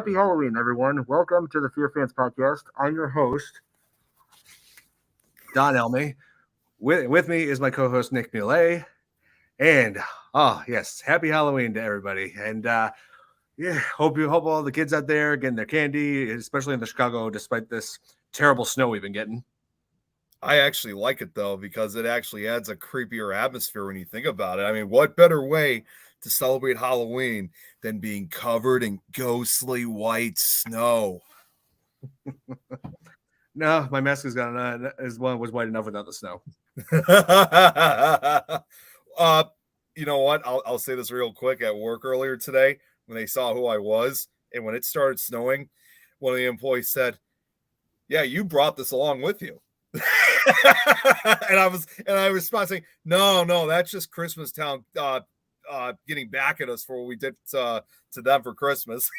Happy Halloween, everyone. Welcome to the FearFans podcast. I'm your host, Don Elmy. With me is my co-host, Nick Millet. And, yes, happy Halloween to everybody. And, hope all the kids out there getting their candy, especially in the Chicago, despite this terrible snow we've been getting. I actually like it, though, because it actually adds a creepier atmosphere when you think about it. I mean, what better way to celebrate Halloween than being covered in ghostly white snow? No, my mask was white enough without the snow. You know what? I'll say this real quick. At work earlier today, when they saw who I was, and when it started snowing, one of the employees said, "Yeah, you brought this along with you." and I responded saying, no, that's just Christmas Town getting back at us for what we did to them for Christmas.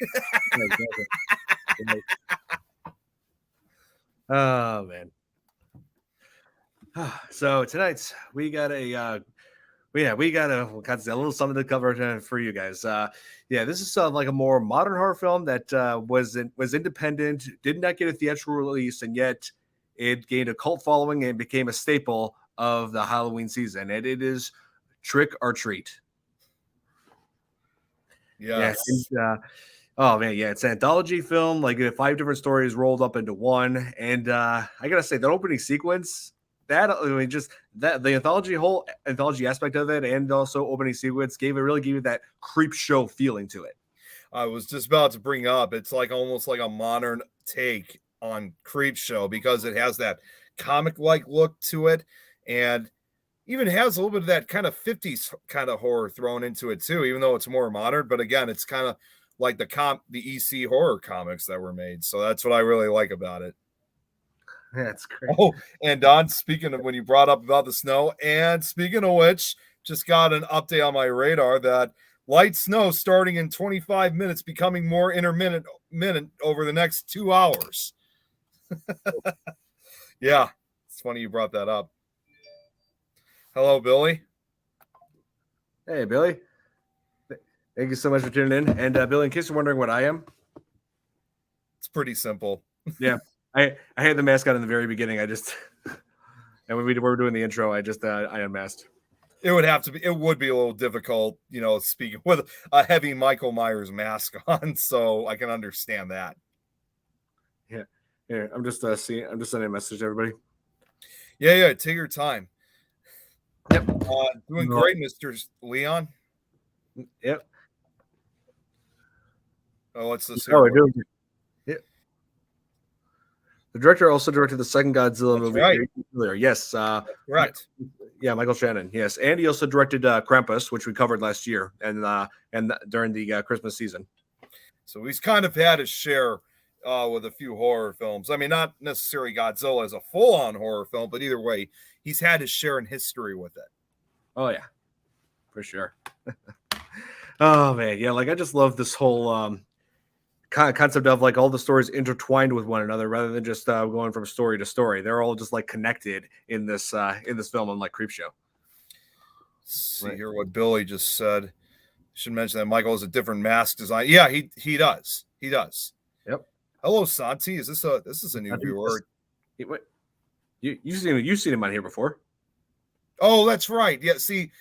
Oh man. So tonight we got a little something to cover for you guys. This is like a more modern horror film that was independent, did not get a theatrical release, and yet it gained a cult following and became a staple of the Halloween season. And it is Trick or Treat. Yes. It's an anthology film, like 5 different stories rolled up into one. And I gotta say, that opening sequence, the anthology aspect of it, and also opening sequence really gave it that creep show feeling to it. I was just about to bring up, it's like almost like a modern take on Creep Show, because it has that comic-like look to it, and even has a little bit of that kind of 50s kind of horror thrown into it too, even though it's more modern. But again, it's kind of like the EC horror comics that were made. So that's what I really like about it. That's great. Oh, and Don, speaking of when you brought up about the snow, and speaking of which, just got an update on my radar that light snow starting in 25 minutes, becoming more intermittent over the next 2 hours. Yeah, it's funny you brought that up. Hello, Billy. Hey, Billy. Thank you so much for tuning in. And Billy, in case you're wondering what I am, it's pretty simple. Yeah, I had the mask on in the very beginning. And when we were doing the intro, I unmasked. It would be a little difficult, speaking with a heavy Michael Myers mask on, so I can understand that. Yeah. Here, I'm just sending a message to everybody. Yeah, take your time. Yep. Doing great, Mr. Leon. Yep. Oh, what's this here? Yep. The director also directed the second Godzilla movie. Right. Yes. Correct. Yeah, Michael Shannon. Yes, and he also directed Krampus, which we covered last year, and during the Christmas season. So he's kind of had his share with a few horror films. I mean, not necessarily Godzilla as a full-on horror film, but either way, he's had his share in history with it. Oh yeah, for sure. Oh man, yeah. Like I just love this whole concept of like all the stories intertwined with one another, rather than just going from story to story. They're all just like connected in this film, unlike Creepshow. See here what Billy just said. Should mention that Michael has a different mask design. Yeah, he does. He does. Yep. Hello, Santi. This is a new viewer? You've seen him on here before. Oh, that's right. Yeah. See,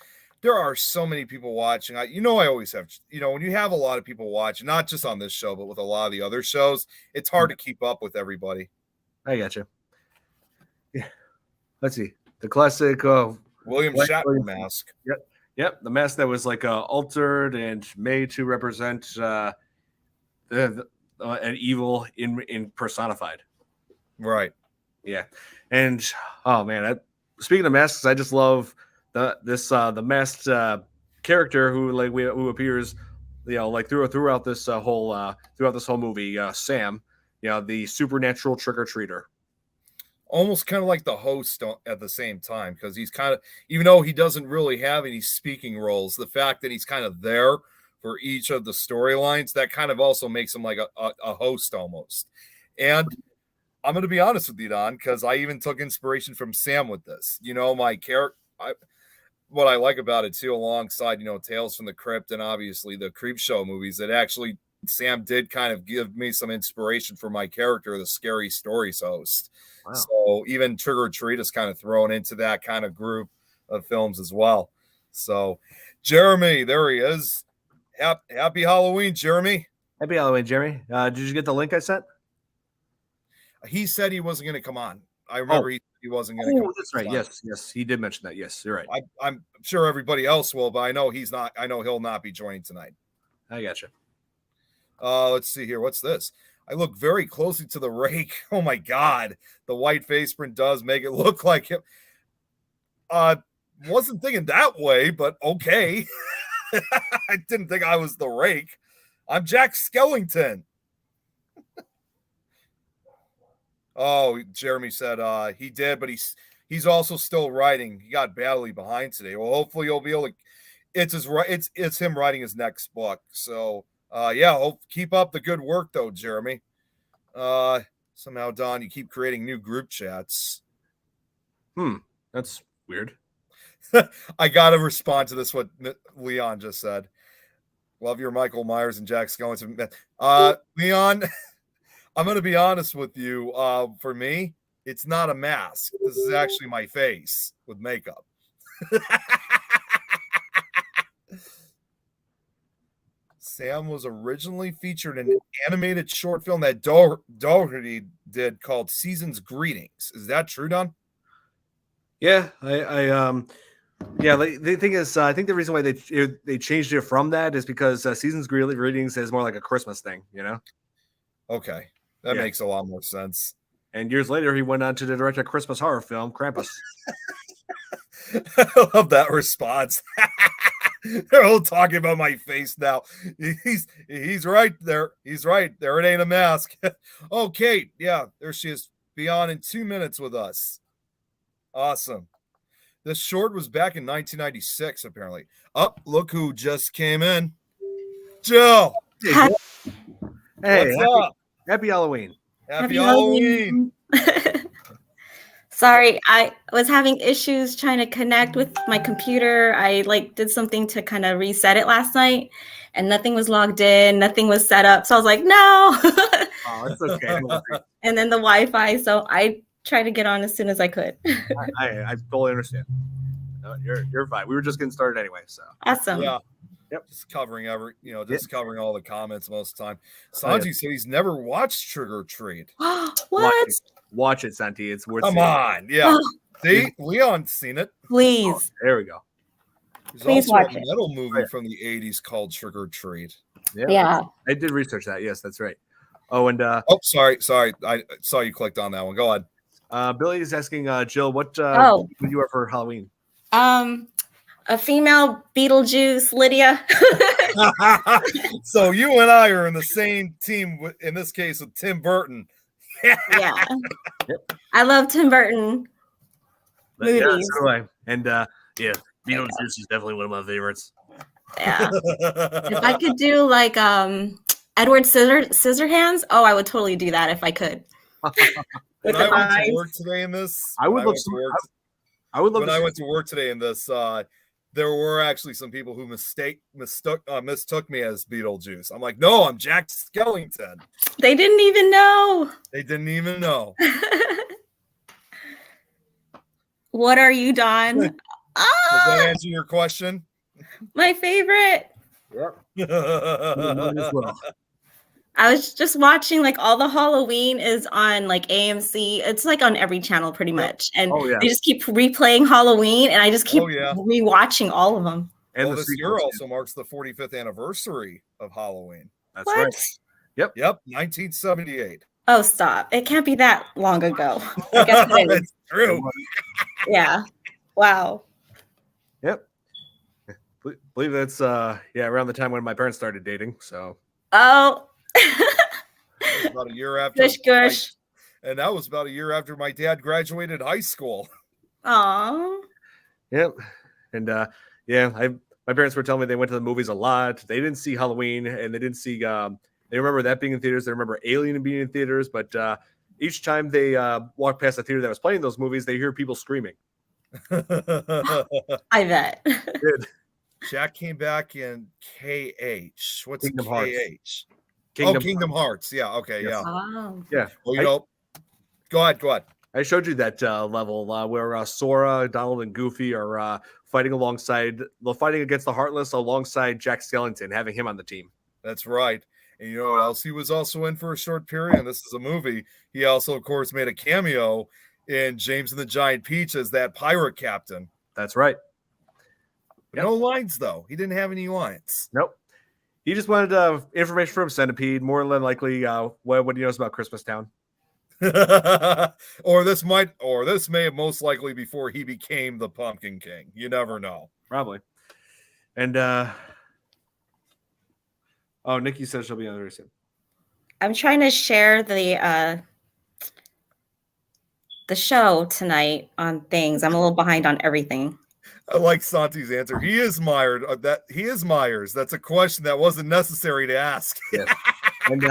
there are so many people watching. I always have. When you have a lot of people watching, not just on this show, but with a lot of the other shows, it's hard to keep up with everybody. I got you. Yeah. Let's see the classic William Shatner mask. Yep. The mask that was like altered and made to represent an evil in personified. Right. Yeah. And oh man, speaking of masks, I just love the masked character who appears, throughout this whole movie, Sam, the supernatural trick-or-treater. Almost kind of like the host at the same time, because he's kind of, even though he doesn't really have any speaking roles, the fact that he's kind of there for each of the storylines, that kind of also makes him like a host almost. And I'm going to be honest with you, Don, because I even took inspiration from Sam with this. My character, what I like about it too, alongside, Tales from the Crypt and obviously the Creepshow movies, it actually Sam did kind of give me some inspiration for my character, the Scary Stories host. Wow. So even Trick or Treat is kind of thrown into that kind of group of films as well. So Jeremy, there he is. Happy Halloween, Jeremy. Happy Halloween, Jeremy. Did you get the link I sent? He said he wasn't going to come on. I remember he wasn't going to come on. That's right. Yes, he did mention that. Yes, you're right. I'm sure everybody else will, but I know he's not. I know he'll not be joining tonight. I gotcha. Let's see here. What's this? I look very closely to the rake. Oh my God. The white face print does make it look like him. Wasn't thinking that way, but okay. I didn't think I was the rake. I'm Jack Skellington. Oh, Jeremy said he did, but he's also still writing. He got badly behind today. Well, hopefully you'll be able to. It's him writing his next book. So yeah, keep up the good work though, Jeremy. Somehow, Don, you keep creating new group chats. That's weird. I gotta respond to this. What Leon just said. Love your Michael Myers and Jack Skellington. Leon. I'm going to be honest with you. For me, it's not a mask. This is actually my face with makeup. Sam was originally featured in an animated short film that Doherty did called Season's Greetings. Is that true, Don? Yeah, yeah. The thing is, I think the reason why they changed it from that is because Season's Greetings is more like a Christmas thing, you know? Okay. That makes a lot more sense. And years later, he went on to direct a Christmas horror film, Krampus. I love that response. They're all talking about my face now. He's right there. He's right. There it ain't a mask. Oh, Kate. Yeah, there she is. Be on in 2 minutes with us. Awesome. This short was back in 1996, apparently. Oh, look who just came in. Jill. Hey, what's up? Happy Halloween. Happy Halloween. Sorry, I was having issues trying to connect with my computer. I did something to kind of reset it last night and nothing was logged in, nothing was set up. So I was like, no. Oh, it's okay. And then the Wi-Fi. So I tried to get on as soon as I could. I totally understand. You're fine. We were just getting started anyway. So awesome. Yeah. Yep. Just covering covering all the comments most of the time. Sanji said he's never watched Trick or Treat. What? Watch it, Santi. It's worth Come on. Yeah. See, Leon's seen it. Please. Oh, there we go. There's Please also watch a metal movie from the 80s called Trick or Treat. Yeah. I did research that. Yes, that's right. Oh, and sorry. I saw you clicked on that one. Go ahead. Billy is asking Jill, what would you wear for Halloween? A female Beetlejuice, Lydia. So you and I are in the same team, in this case with Tim Burton. Yeah. Yep. I love Tim Burton movies. Yeah, so do I. And Beetlejuice is definitely one of my favorites. Yeah. If I could do like Edward Scissorhands, I would totally do that if I could. When I went to work today in this, I would love when I went to work today in this, there were actually some people who mistook me as Beetlejuice. I'm like, no, I'm Jack Skellington. They didn't even know. What are you, Don? Does that answer your question? My favorite. Yep. I was just watching all the Halloween is on AMC. It's on every channel pretty much. And they just keep replaying Halloween and I just keep rewatching all of them. And this year also marks the 45th anniversary of Halloween. That's right. Yep. 1978. Oh, stop. It can't be that long ago. I guess it is. It's true. Yeah. Wow. Yep. I believe that's around the time when my parents started dating. So about a year after. Gush. And that was about a year after my dad graduated high school. Aww. Yep. And my parents were telling me they went to the movies a lot. They didn't see Halloween and they didn't see they remember that being in theaters. They remember Alien being in theaters, but each time they walked past the theater that was playing those movies, they hear people screaming. I bet. Jack came back in KH. What's Kingdom KH? Hearts. Kingdom Hearts. Yeah. Okay. Yes. Yeah. Oh. Yeah. Well, go ahead. I showed you that level where Sora, Donald, and Goofy are fighting against the Heartless alongside Jack Skellington, having him on the team. That's right. And you know what else he was also in for a short period? And this is a movie. He also, of course, made a cameo in James and the Giant Peach as that pirate captain. That's right. Yep. No lines, though. He didn't have any lines. Nope. He just wanted information from Centipede, more than likely what he knows about Christmas Town. or this may have most likely before he became the Pumpkin King. You never know. Probably. And Nikki says she'll be on very soon. I'm trying to share the show tonight on things. I'm a little behind on everything. I like Santi's answer. He is Myers. He is Myers. That's a question that wasn't necessary to ask. Yes. And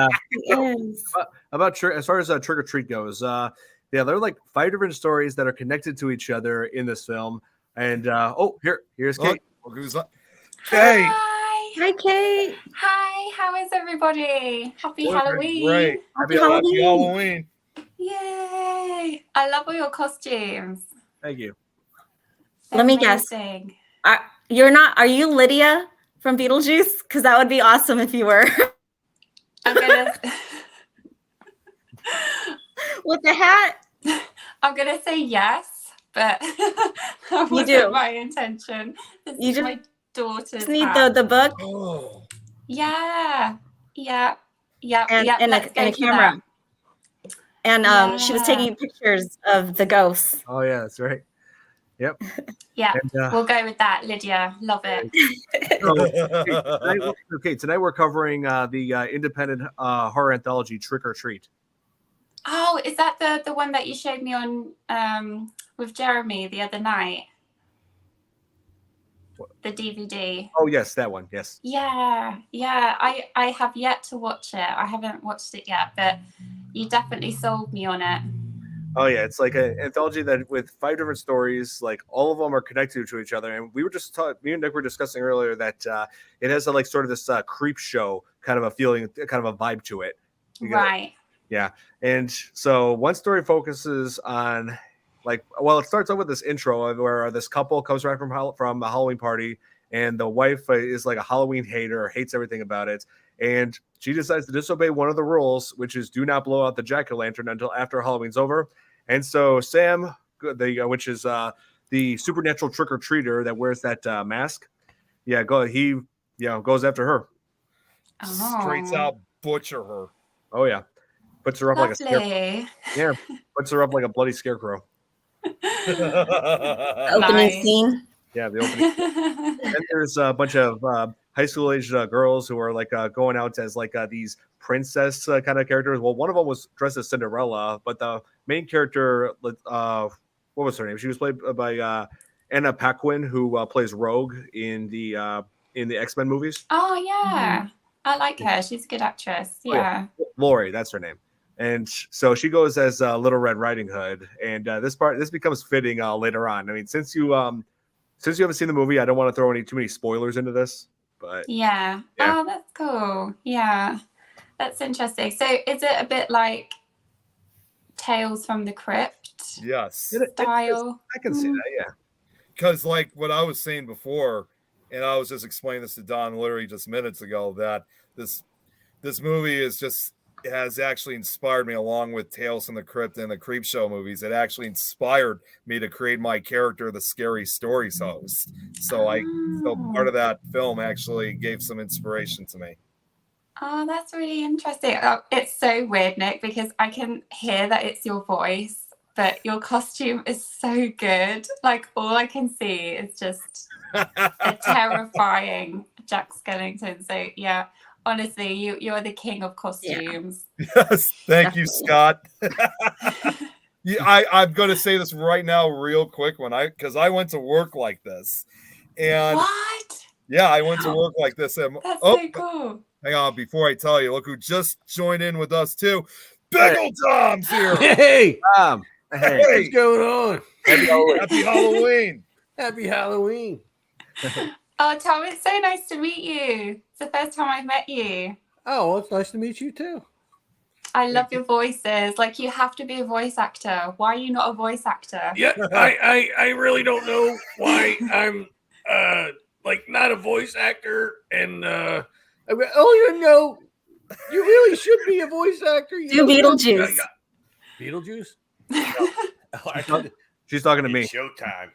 about as far as Trick or Treat goes, there are like 5 different stories that are connected to each other in this film. And here's Kate. Kate. Hi, Kate. Hi, how is everybody? Happy Halloween. Great. Happy Halloween. Yay. I love all your costumes. Thank you. Let me guess. Are you Lydia from Beetlejuice? Because that would be awesome if you were. I'm gonna with the hat. I'm gonna say yes, but that wasn't my intention. This is my daughter's need hat. the book. Oh. Yeah. And a camera. And she was taking pictures of the ghosts. Oh yeah, that's right. Yep. Yeah, and, we'll go with that, Lydia. Love it. Tonight we're covering the independent horror anthology Trick or Treat. Oh, is that the one that you showed me on with Jeremy the other night? The DVD. Oh yes, that one. Yes. Yeah. I have yet to watch it. I haven't watched it yet, but you definitely sold me on it. Oh yeah, it's like an anthology that with 5 different stories, like all of them are connected to each other. And we were just me and Nick were discussing earlier that it has like sort of this creep show kind of a feeling, kind of a vibe to it. Right. Yeah, and so one story focuses on it starts out with this intro where this couple comes right from a Halloween party, and the wife is like a Halloween hater, hates everything about it, and she decides to disobey one of the rules, which is do not blow out the jack-o'-lantern until after Halloween's over. And so Sam, which is the supernatural trick-or-treater that wears that mask, goes after her. Straight out butcher her. Oh yeah, puts her up like a scarecrow. Yeah, puts her up like a bloody scarecrow. Opening scene. Yeah, the opening. And there's a bunch of high school aged girls who are like going out as like these princess kind of characters. Well, one of them was dressed as Cinderella, but the main character, what was her name? She was played by Anna Paquin, who plays Rogue in the X-Men movies. Oh yeah, I like her. She's a good actress. Yeah. Oh, yeah. Lori, that's her name. And so she goes as Little Red Riding Hood, and this becomes fitting later on. I mean, since you haven't seen the movie, I don't want to throw too many spoilers into this, but yeah. Oh, that's cool. Yeah, that's interesting. So, is it a bit like Tales from the Crypt? Yes. Style. I can see that. Yeah. Because like what I was saying before, and I was just explaining this to Don literally just minutes ago, that this movie has actually inspired me, along with Tales from the Crypt and the Creepshow movies. It actually inspired me to create my character, the Scary Stories host. So part of that film actually gave some inspiration to me. Oh, that's really interesting. Oh, it's so weird, Nick, because I can hear that it's your voice, but your costume is so good. Like all I can see is just a terrifying Jack Skellington. So yeah. Honestly, you are the king of costumes. Yes, thank you, Scott. I'm going to say this right now, real quick, because I went to work like this, and what? Yeah, I went to work like this. And, that's so cool. Hang on, before I tell you, look who just joined in with us too. Big ol' Tom's here. Hey, hey, what's going on? Happy Halloween. Happy Halloween. Oh, Tom, it's so nice to meet you. It's the first time I've met you. Oh, well, it's nice to meet you too. I love your voices. Like, you have to be a voice actor. Why are you not a voice actor? Yeah, I really don't know why I'm like not a voice actor, and you know, you really should be a voice actor. Do Beetlejuice. Beetlejuice? She's talking to me. Showtime.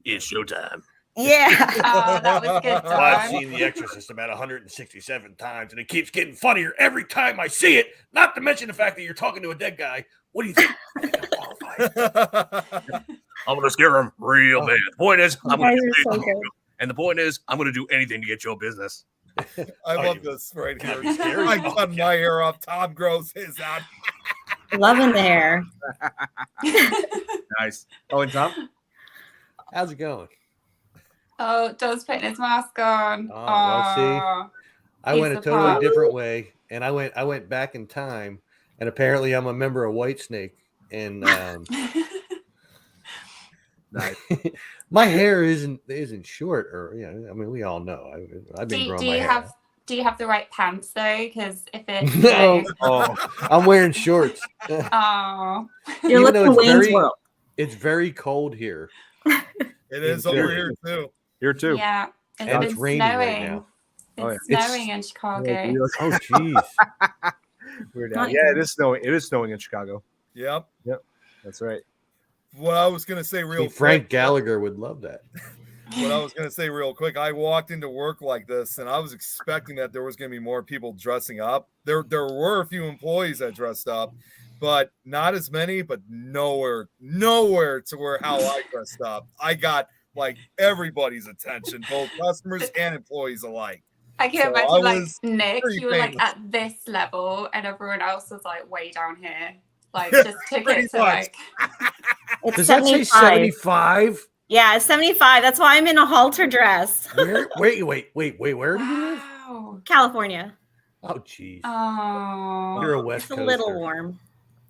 It's showtime. Yeah. Oh, that was good. Well, I've seen The Exorcist about 167 times, and it keeps getting funnier every time I see it. Not to mention the fact that you're talking to a dead guy. What do you think? I think I'm qualified. I'm gonna scare him real bad. The point is, I'm gonna and the point is, I'm gonna do anything to get your business. I love this right here. I cut my hair off. Tom grows his out. Loving the hair. Nice. Oh, and Tom? How's it going? Oh, Doug's putting his mask on. Oh, well, see, I went a totally different way, and I went back in time, and apparently I'm a member of Whitesnake, and Nice. my hair isn't short, or I mean, we all know I've been growing my hair. Do you have the right pants though? Because if it no, I'm wearing shorts. Oh, you're looking Wayne's World. It's very cold here. It is over here too. Here too. Yeah, and it's raining right now. It's snowing in Chicago. Oh, jeez. We're down. Yeah, it is snowing. It is snowing in Chicago. Yep. That's right. What I was gonna say real quick. Frank Gallagher would love that. What I was gonna say real quick. I walked into work like this, and I was expecting that there was gonna be more people dressing up. There were a few employees that dressed up, but not as many. But nowhere to where how I dressed up. I got like everybody's attention, both customers and employees alike. I can imagine, like, Nick, you were like at this level, and everyone else was like way down here. Like, just took it to like. Does that say 75? Yeah, it's 75. That's why I'm in a halter dress. Wait. Where do you live? California. Oh, jeez. Oh, you're a West Coaster. It's a little warm.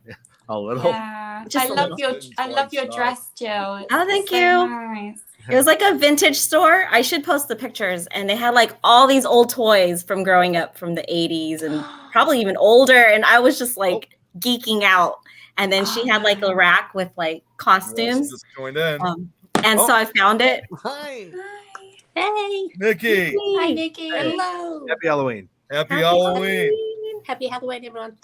Yeah, a little. Yeah. I love your dress, Jill. Oh, thank so you. Nice. It was like a vintage store. I should post the pictures, and they had like all these old toys from growing up from the 80s and probably even older. And I was just like geeking out. And then she had like a rack with like costumes. Just joined in. So I found it. Hi. Hey. Nikki. Hi, Nikki. Hey. Hello. Happy Halloween. Happy Halloween. Happy Halloween, everyone.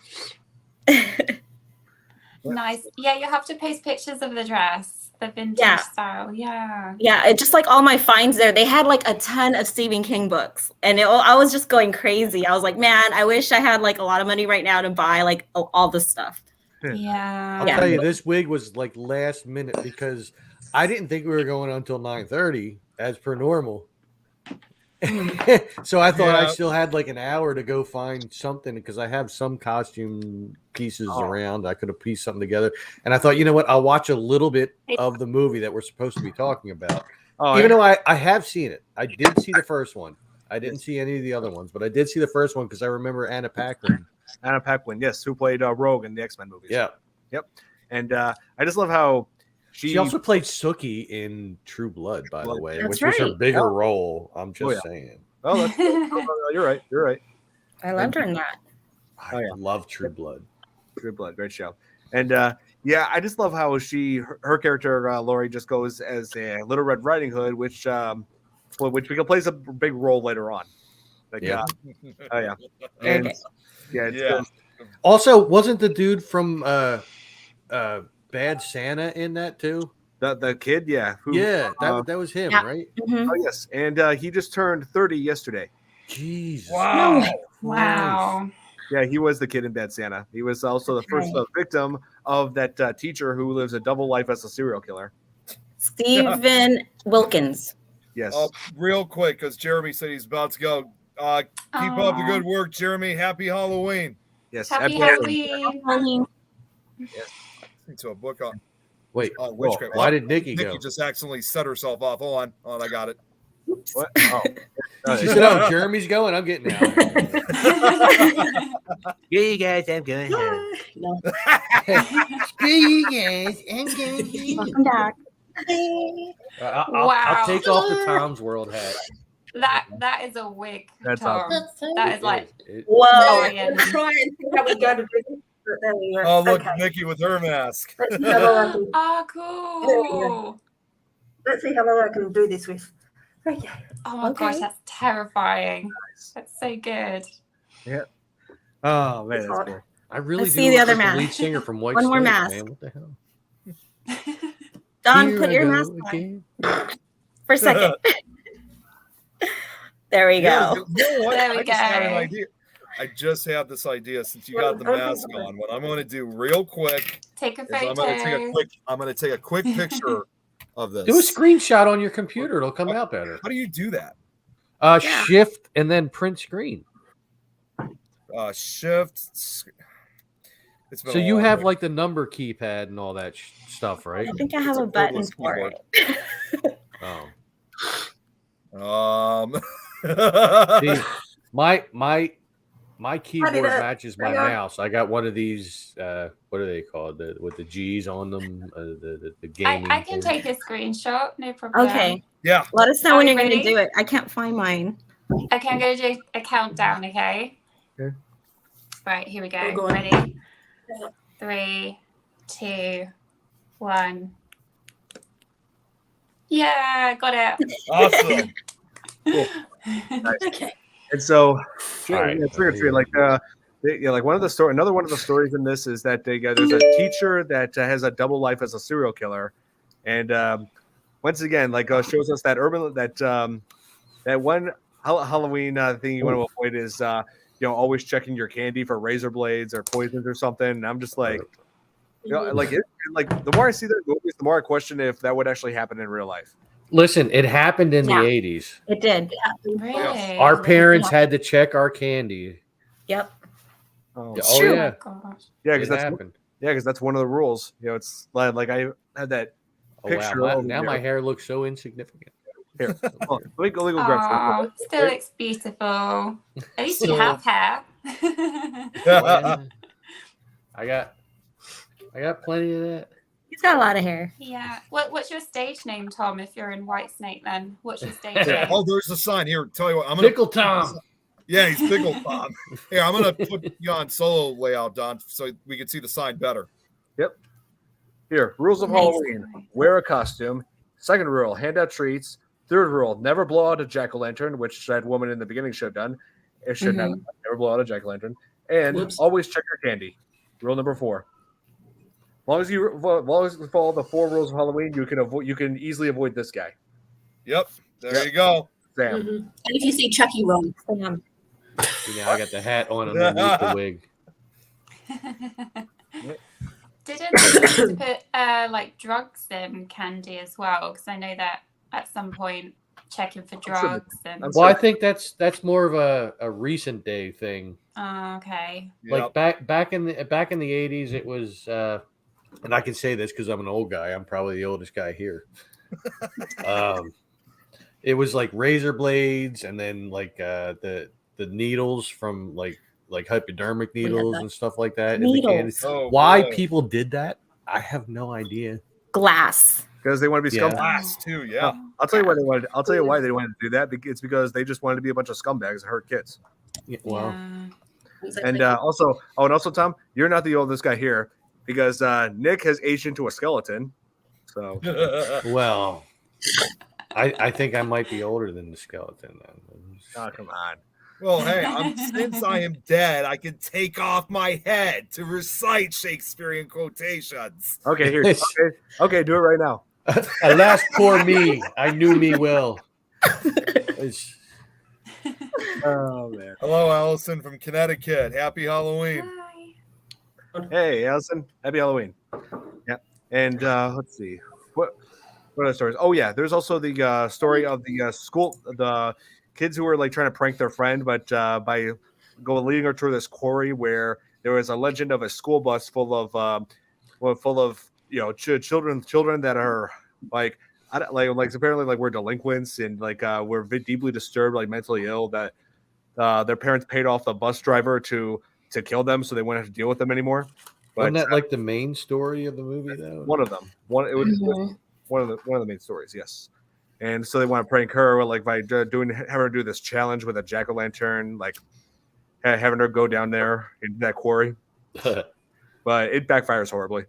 Nice. Yeah, you have to post pictures of the dress, the vintage style. Yeah. Yeah, it just like all my finds there. They had like a ton of Stephen King books, and I was just going crazy. I was like, man, I wish I had like a lot of money right now to buy like all this stuff. Yeah. I'll tell you, this wig was like last minute because I didn't think we were going until 9:30 as per normal. So I thought I still had like an hour to go find something because I have some costume pieces around. I could have pieced something together. And I thought, you know what? I'll watch a little bit of the movie that we're supposed to be talking about. Even though I have seen it. I did see the first one. I didn't see any of the other ones, but I did see the first one because I remember Anna Paquin. Anna Paquin, yes, who played Rogue in the X-Men movies. Yeah. Yep. And I just love how she also played Sookie in True Blood, by the way, That's which was her bigger role. I'm just saying. Oh, you're right. You're right. I loved her in that. I love True Blood. True Blood, great show. And I just love how her character Laurie just goes as a Little Red Riding Hood, which plays a big role later on. Like, and also, wasn't the dude from Bad Santa in that too? The kid, that was him, right? Mm-hmm. Oh yes, and he just turned 30 yesterday. Jesus! Wow! Yeah, he was the kid in Bad Santa. He was also the first victim of that teacher who lives a double life as a serial killer. Stephen Wilkins. Yes. Real quick, because Jeremy said he's about to go. Keep up the good work, Jeremy. Happy Halloween. Yes. Happy Halloween. Yes. Into a book on. Wait, witchcraft. Why did Nikki go? Nikki just accidentally set herself off. Hold on, I got it. What? Oh. She said, "Oh, Jeremy's going. I'm getting out." Yeah, you guys, I'm going. You guys, I'm going. Welcome back. I'll take off the Tom's World hat. That is a wig, That's Tom. awesome. That is like Whoa. Dorian. I'm trying to see how we go to do this. But there we go. Oh, look, Okay. Nikki with her mask. Let's see how well I can, Oh, cool. let's see how well I can do this with. Okay. Oh my gosh, Okay. that's terrifying. That's so good. Yeah. Oh man, It's that's hot. cool. I really Let's do see the look other like mask. lead singer from White One more Snake, mask. man. What the hell? Don, Here put I your go mask on again. for a second. There we Yeah, go. you know what? There we I just had an go. idea. I just had this idea since you got the mask on. What I'm going to do real quick Take a is photo. I'm going to take a quick picture of this. Do a screenshot on your computer; it'll come out better. How do you do that? Yeah. Shift and then print screen. Shift. It's been So a you long have week. like the number keypad and all that stuff, right? I think I have It's a a button cordless for keyboard. it. Oh, see, my keyboard it. matches my Hang on. mouse. I got one of these. What are they called? With the G's on them. The gaming. I can thing. take a screenshot, no problem. Okay. Yeah. Let us know Are when we you're going to ready? do it. I can't find mine. Okay, I'm going to do a countdown, okay? Okay. Right, here we go. We're going. Ready? 3, 2, 1. Yeah, got it. Awesome. Okay. And so, All right. trick or treat, like like one of the another one of the stories in this is that there's a teacher that has a double life as a serial killer, and once again, like shows us that that one Halloween thing you want to avoid is always checking your candy for razor blades or poisons or something. And I'm just like, like the more I see that movies, the more I question if that would actually happen in real life. Listen, it happened in Yeah. the 80s. It did. Really? Our parents had to check our candy. Yep. Oh, Oh True. yeah, Oh my gosh. yeah, it because that's happened. that's one of the rules. It's like I had that Oh picture wow! over Now here. my hair looks so insignificant. Here. Well, let me go grab Aw, some. still looks beautiful. At least you Still- have hair. I got plenty of that. He's got a lot of hair. Yeah. What's your stage name, Tom, if you're in White Snake then? What's your stage name? Oh, there's the sign here. Tell you what, I'm gonna Pickle Tom. Yeah, he's Pickle Tom. Here, I'm gonna put you on solo layout, Don, so we can see the sign better. Here, rules of Nice. Halloween: wear a costume. Second rule: hand out treats. Third rule: never blow out a jack-o'-lantern, which that woman in the beginning should have done. It should never blow out a jack-o'-lantern. And Whoops. always check your candy. Rule number 4. As long as you follow the 4 rules of Halloween, you can easily avoid this guy, Yep, there Yep. you go. Sam. Mhm. And if you see Chucky, run. Sam. See, now I got the hat on underneath the wig. Didn't they used to put like drugs in candy as well? Because I know that at some point checking for sure they- drugs and I'm Well, I think that's more of a recent day thing. oh, okay. Like Yep. back in the 80s, it was, and I can say this because I'm an old guy. I'm probably the oldest guy here. It was like razor blades, and then like the needles from like hypodermic had needles that. and stuff like that. in the candy. Needles. Oh, Why boy. people did that, I have no idea. Glass. Because they want to be Yeah. scumbags. Glass too, yeah. I'll tell you why they wanted. I'll tell you why they wanted to do that. It's because they just wanted to be a bunch of scumbags and hurt kids. Yeah, well, Yeah. And also, Tom, you're not the oldest guy here because Nick has aged into a skeleton. So well, I think I might be older than the skeleton then. oh, come on. Well, hey, since I am dead, I can take off my head to recite Shakespearean quotations. Okay, here. Okay, do it right now. Alas, poor me. I knew me well. It's- Oh man. Hello, Allison from Connecticut. Happy Halloween. Hi. Hey, Allison. Happy Halloween. Yeah. And let's see. What are the stories? Oh yeah, there's also the story of the the kids who were like trying to prank their friend, but by leading her to this quarry where there was a legend of a school bus full of children that are like apparently like we're delinquents and like we're deeply disturbed, like mentally ill, that their parents paid off the bus driver to kill them so they wouldn't have to deal with them anymore. But Wasn't that like the main story of the movie though? one of them, one of the Mhm. one of the main stories, yes. And so they want to prank her, like by having her do this challenge with a jack-o'-lantern, like having her go down there into that quarry. But it backfires horribly.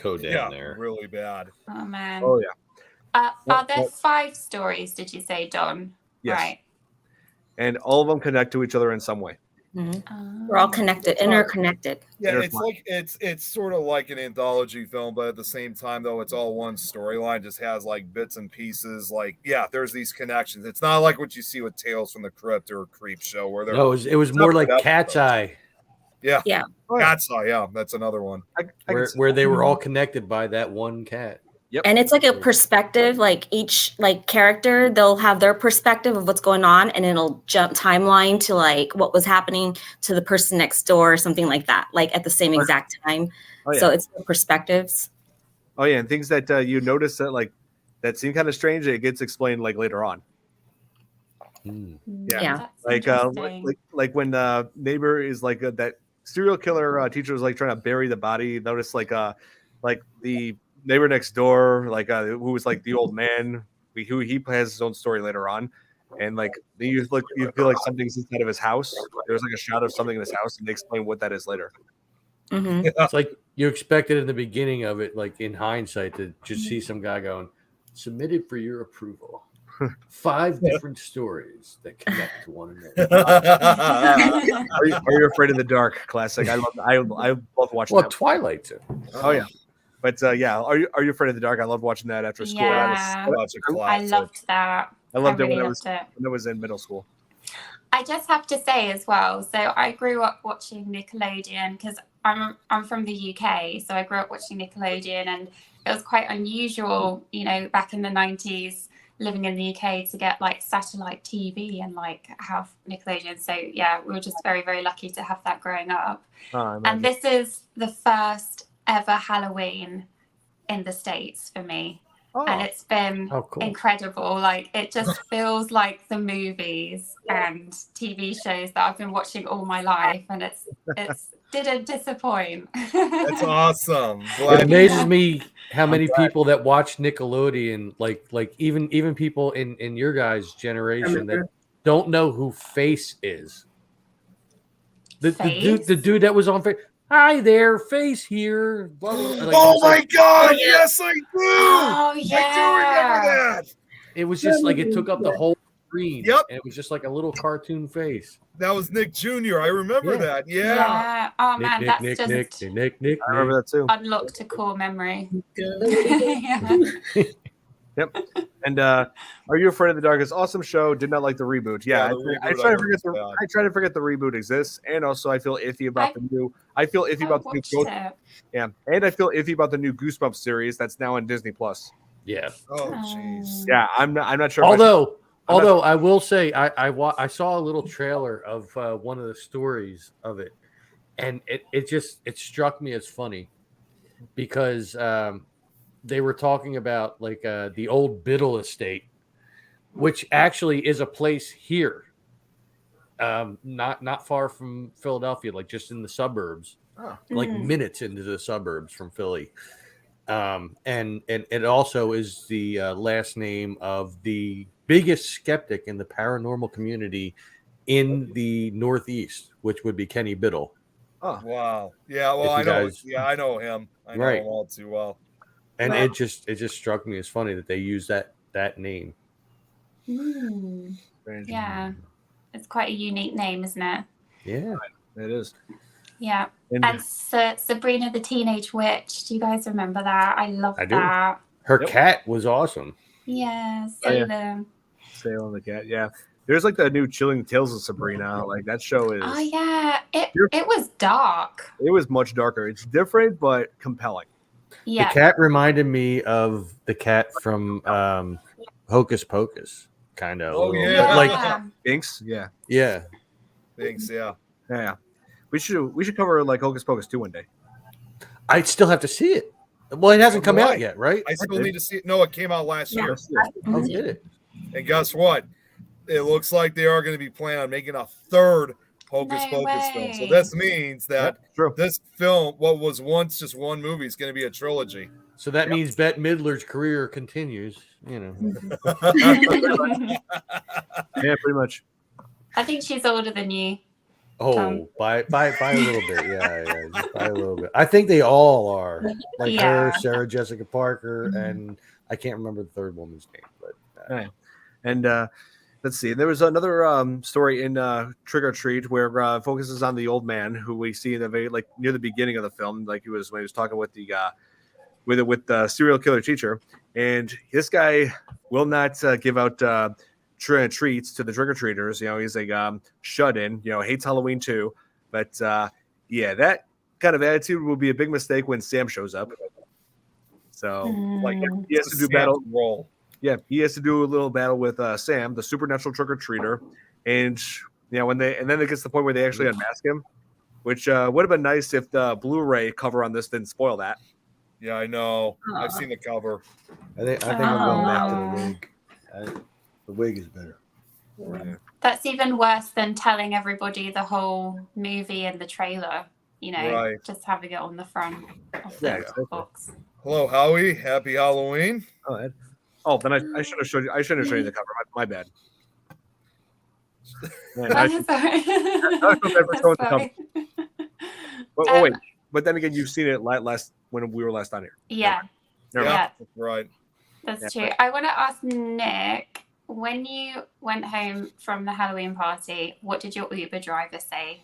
Go down there. Really bad. Oh man. Oh yeah. Are there 5 stories? Did you say, Don? Yes. Right. And all of them connect to each other in some way. We're all connected, interconnected. Yeah, it's like it's sort of like an anthology film, but at the same time, though, it's all one storyline. Just has like bits and pieces. Like, yeah, there's these connections. It's not like what you see with Tales from the Crypt or Creep Show, where they're it was more like Cat's Eye. Yeah, Yeah. Cat's Eye. Yeah, that's another one. Where they were all connected by that one cat. Yep. And it's like a perspective, like each like character, they'll have their perspective of what's going on, and it'll jump timeline to like what was happening to the person next door or something like that, like at the same exact time. Oh, yeah. So it's the perspectives. Oh yeah, and things that you notice that like that seem kind of strange, it gets explained like later on. Yeah. Like when neighbor is like that serial killer teacher was like trying to bury the body. Notice like the neighbor next door, like who was like the old man, who he has his own story later on, and like you feel like something's inside of his house. There's like a shot of something in his house, and they explain what that is later. Mm-hmm. It's like you expected in the beginning of it, like in hindsight, to just see some guy going, submitted for your approval. 5 different stories that connect to one another. Are you afraid of the dark? Classic. I love watching. Well, that. Twilight too. Oh yeah. But yeah, are you afraid of the dark? I loved watching that after school. Yeah. I loved that. I loved it really when loved it was in middle school. I just have to say as well, so I grew up watching Nickelodeon because I'm from the UK, so I grew up watching Nickelodeon, and it was quite unusual, you know, back in the 90s, living in the UK, to get like satellite TV and like have Nickelodeon. So yeah, we were just very, very lucky to have that growing up. And this is the first ever Halloween in the States for me. And it's been incredible. Like, it just feels like the movies and TV shows that I've been watching all my life, and it's didn't disappoint. That's awesome. It amazes me how many people that watch Nickelodeon, like even people in your guys' generation that don't know who Face is. The dude that was on Face. Hi there, Face here. Blah, blah, blah. Like, oh my God! Yes, I do. Oh yeah, I do remember that. It was just like it took up the whole screen. Yep. And it was just like a little cartoon face. That was Nick Jr. I remember that. Yeah. Yeah. Oh man, Nick, that's Nick, just Nick, Nick. I remember that too. unlocked a core memory. Yeah. Yep. And Are You Afraid of the Dark? Is awesome show. Did not like the reboot. Yeah, I try to forget the reboot exists, and also I feel iffy about the new. I feel iffy about the new. Yeah, and I feel iffy about the new Goosebumps series that's now on Disney Plus. Yeah. Oh jeez. Yeah, I'm not sure. Although I will say I saw a little trailer of one of the stories of it, and it struck me as funny because they were talking about like the old Biddle estate, which actually is a place here, not far from Philadelphia, like just in the suburbs, like minutes into the suburbs from Philly. And it also is the last name of the biggest skeptic in the paranormal community in the Northeast, which would be Kenny Biddle. Oh wow! Yeah, well, I know him. I know him all too well. And it just struck me as funny that they use that name. Yeah, it's quite a unique name, isn't it? Yeah, it is. Yeah, and Sabrina the Teenage Witch. Do you guys remember that? I love that. Her cat was awesome. Yeah, Salem. Salem the cat. Yeah, there's like the new Chilling Tales of Sabrina. Like that show is. Oh yeah, it was dark. It was much darker. It's different but compelling. Yeah. The cat reminded me of the cat from Hocus Pocus, kind of. Oh yeah, like Binks. Yeah. Yeah. Binks. Yeah. Yeah. We should cover like Hocus Pocus 2 one day. I still have to see it. Well, it hasn't come out yet, right? I still need to see it. No, it came out last year. Oh, did it? And guess what? It looks like they are going to be planning on making a third Hocus No Pocus film. So way. this means that True. this film, what was once just one movie, is going to be a trilogy. So that means Bette Midler's career continues. You know, Yeah, pretty much. I think she's older than you. oh, by a little bit, yeah, just by a little bit. I think they all are, like her, Yeah. Sarah Jessica Parker, Mhm. and I can't remember the third woman's name, but Right. And let's see. There was another story in Trick or Treat where focuses on the old man who we see in the very like near the beginning of the film, like he was when he was talking with the with the serial killer teacher, and this guy will not give out treats to the trick or treaters. You know, he's like shut in. You know, hates Halloween too. But yeah, that kind of attitude will be a big mistake when Sam shows up. So like Mm. he has to do battle. Role. Yeah, he has to do a little battle with Sam, the supernatural trick or treater, and when they and then it gets to the point where they actually unmask him, which would have been nice if the Blu-ray cover on this didn't spoil that. Yeah, I know. I've Aw. seen the cover. I think I'm going back to the Oh. wig. The wig is better. That's even worse than telling everybody the whole movie and the trailer. You know, Right. just having it on the front of the Yeah, exactly. box. Hello, Howie. Happy Halloween. Oh, Ed. Oh, then I should have showed you. I shouldn't have shown you the cover. My bad. Man, I should, Sorry. I feel bad for showing the cover. Sorry. oh wait, but then again, you've seen it last when we were last on here. Yeah, Never Yeah, mind. yeah, right. that's Yeah, true. I want to ask Nick, when you went home from the Halloween party, what did your Uber driver say?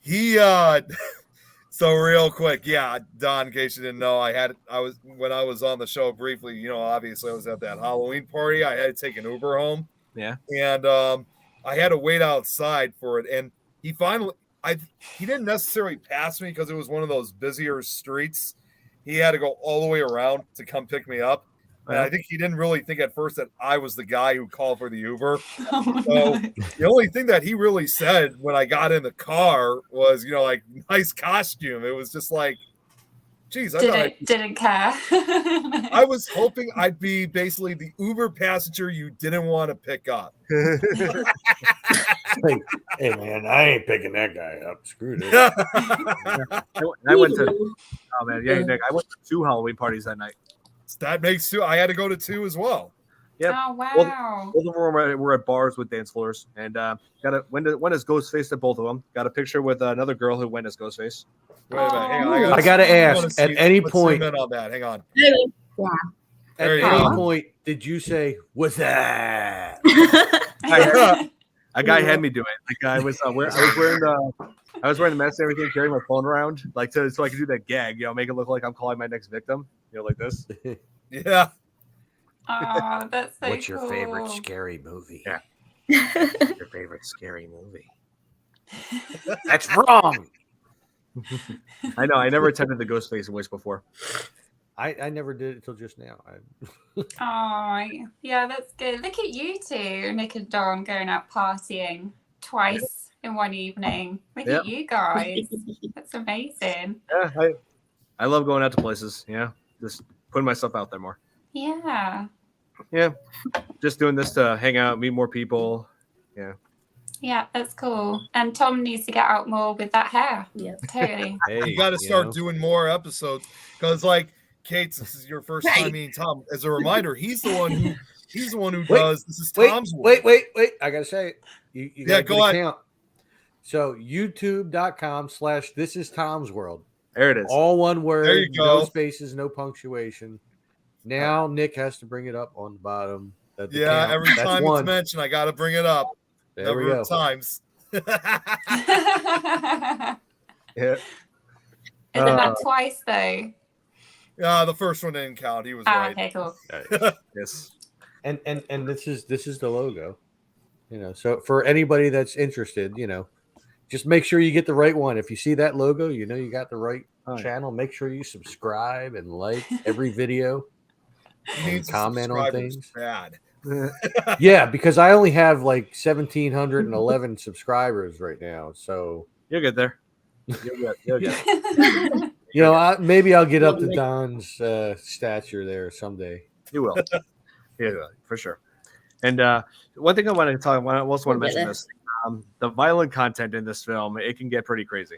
He so real quick, yeah, Don, in case you didn't know, when I was on the show briefly, you know, obviously I was at that Halloween party. I had to take an Uber home. Yeah. And I had to wait outside for it. And he didn't necessarily pass me because it was one of those busier streets. He had to go all the way around to come pick me up. And I think he didn't really think at first that I was the guy who called for the Uber. Oh, So no. the only thing that he really said when I got in the car was, you know, like, nice costume. It was just like, geez, Didn't care. I was hoping I'd be basically the Uber passenger you didn't want to pick up. Like, hey man, I ain't picking that guy up. Screw this. I went to. Oh man, yeah, Nick. I went to 2 Halloween parties that night. That makes 2. I had to go to 2 as well. Yep. Oh wow. Both of them were at bars with dance floors, and went as Ghostface at both of them. Got a picture with another girl who went as Ghostface. Wait a minute, hang on. Oh. I gotta I wanna ask, at see- any let's point, zoom in on that. Hang on. at There you any go. point, did you say, "What's that"? A guy had me do it. Like I was wearing the mask and everything, carrying my phone around, like so I could do that gag, you know, make it look like I'm calling my next victim, you know, like this. Yeah. Oh, that's so What's your favorite cool. scary movie? Yeah. Your favorite scary movie? That's wrong. I know. I never attempted the Ghostface voice before. I never did it until just now. Oh, yeah, that's good. Look at you two, Nick and Dawn, going out partying twice in one evening. Look at you guys. That's amazing. Yeah, I love going out to places. Yeah, just putting myself out there more. Yeah. Yeah, just doing this to hang out, meet more people. Yeah. Yeah, that's cool. And Tom needs to get out more with that hair. Yeah. Totally. Hey, You got to start doing more episodes because, like, Kate, this is your first time meeting Tom. As a reminder, he's the one who Wait, does. This is Tom's work. Wait. I gotta say it. You Yeah, gotta go get a ahead. count. So youtube.com/this is Tom's World. There it is. All one word, There you no go. spaces, no punctuation. Now Nick has to bring it up on the bottom. At the Yeah, count. every That's time one. it's mentioned, I got to bring it up. There we Number go. of times. Yeah. Is it that twice though? The first one didn't count. He was Ah, right. okay, cool. Yes. And this is the logo. You know, so for anybody that's interested, you know, just make sure you get the right one. If you see that logo, you know you got the right Oh, yeah. channel. Make sure you subscribe and like every video. He needs to comment on subscribe. It's things. bad. Yeah, because I only have like 1,711 subscribers right now. So You'll get there. You'll get. you know, maybe I'll get up to Don's stature there someday. You will. Yeah, for sure. And one thing I want to talk, I also want to mention goodness. this: the violent content in this film, it can get pretty crazy.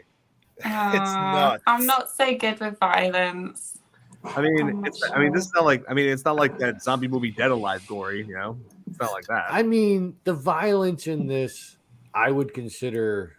It's nuts. I'm not so good with violence. I mean, I'm not it's I mean, this is sure. not like it's not like that zombie movie Dead Alive gory, It's not like that. I mean, the violence in this, I would consider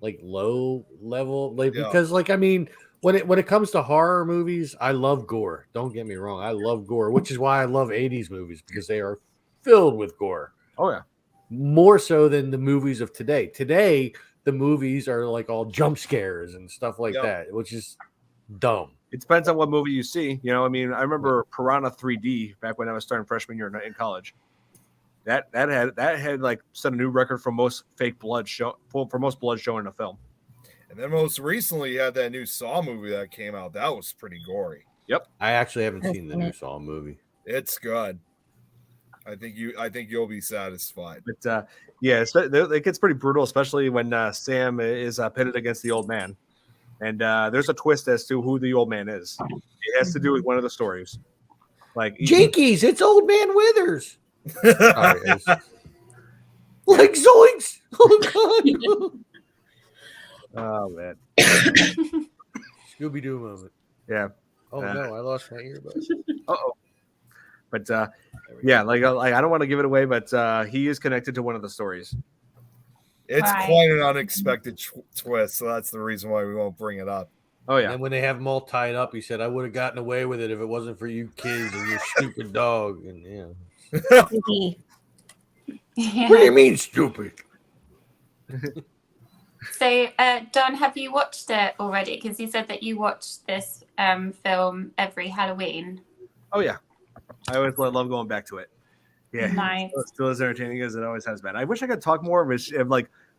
like low level, like Yeah. because like I mean, when it comes to horror movies, I love gore. Don't get me wrong, I love gore, which is why I love 80s movies because they are filled with gore. Oh yeah. More so than the movies of today. Today, the movies are like all jump scares and stuff like Yep. that, which is dumb. It depends on what movie you see. I mean, I remember Piranha 3D back when I was starting freshman year in college. That had like set a new record for most fake blood for most blood shown in a film. And then most recently, you had that new Saw movie that came out. That was pretty gory. I actually haven't seen the new Saw movie. It's good. I think you'll be satisfied. But yeah, it gets pretty brutal, especially when Sam is pitted against the old man, and there's a twist as to who the old man is. It has to do with one of the stories. Like Jinkies, it's Old Man Withers. Sorry, like zoinks! Oh god! Oh man, Scooby Doo moment. yeah. Oh no, I lost my earbuds. Uh-oh. But yeah, like I don't want to give it away, but he is connected to one of the stories. It's Right. quite an unexpected twist, so that's the reason why we won't bring it up. Oh yeah. And when they have them all tied up, he said, "I would have gotten away with it if it wasn't for you kids and your stupid dog." And yeah, what do you mean stupid? So, Don, have you watched it already? Because you said that you watched this film every Halloween. Oh yeah. I always love going back to it. Yeah. Nice. It's still as entertaining as it always has been. I wish I could talk more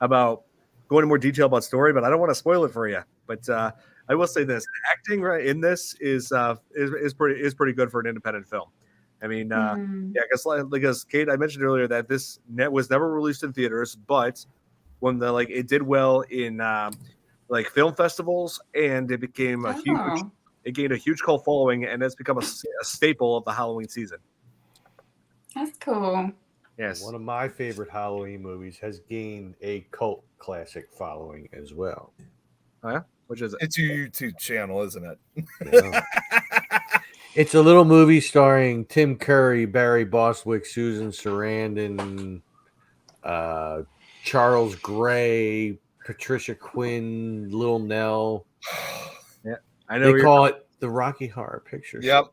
about going into more detail about story, but I don't want to spoil it for you. But I will say this: the acting right in this is pretty good for an independent film. I mean, yeah, because Kate, I mentioned earlier that this was never released in theaters, but when it did well in film festivals, and it became it gained a huge cult following, and it's become a staple of the Halloween season. That's cool. Yes, One of my favorite Halloween movies has gained a cult classic following as well. Oh, yeah? Which is it? It's your YouTube channel, isn't it? Yeah. It's a little movie starring Tim Curry, Barry Bostwick, Susan Sarandon, Charles Gray, Patricia Quinn, Lil Nell. Yeah, I know. They call it the Rocky Horror Picture Show. Yep.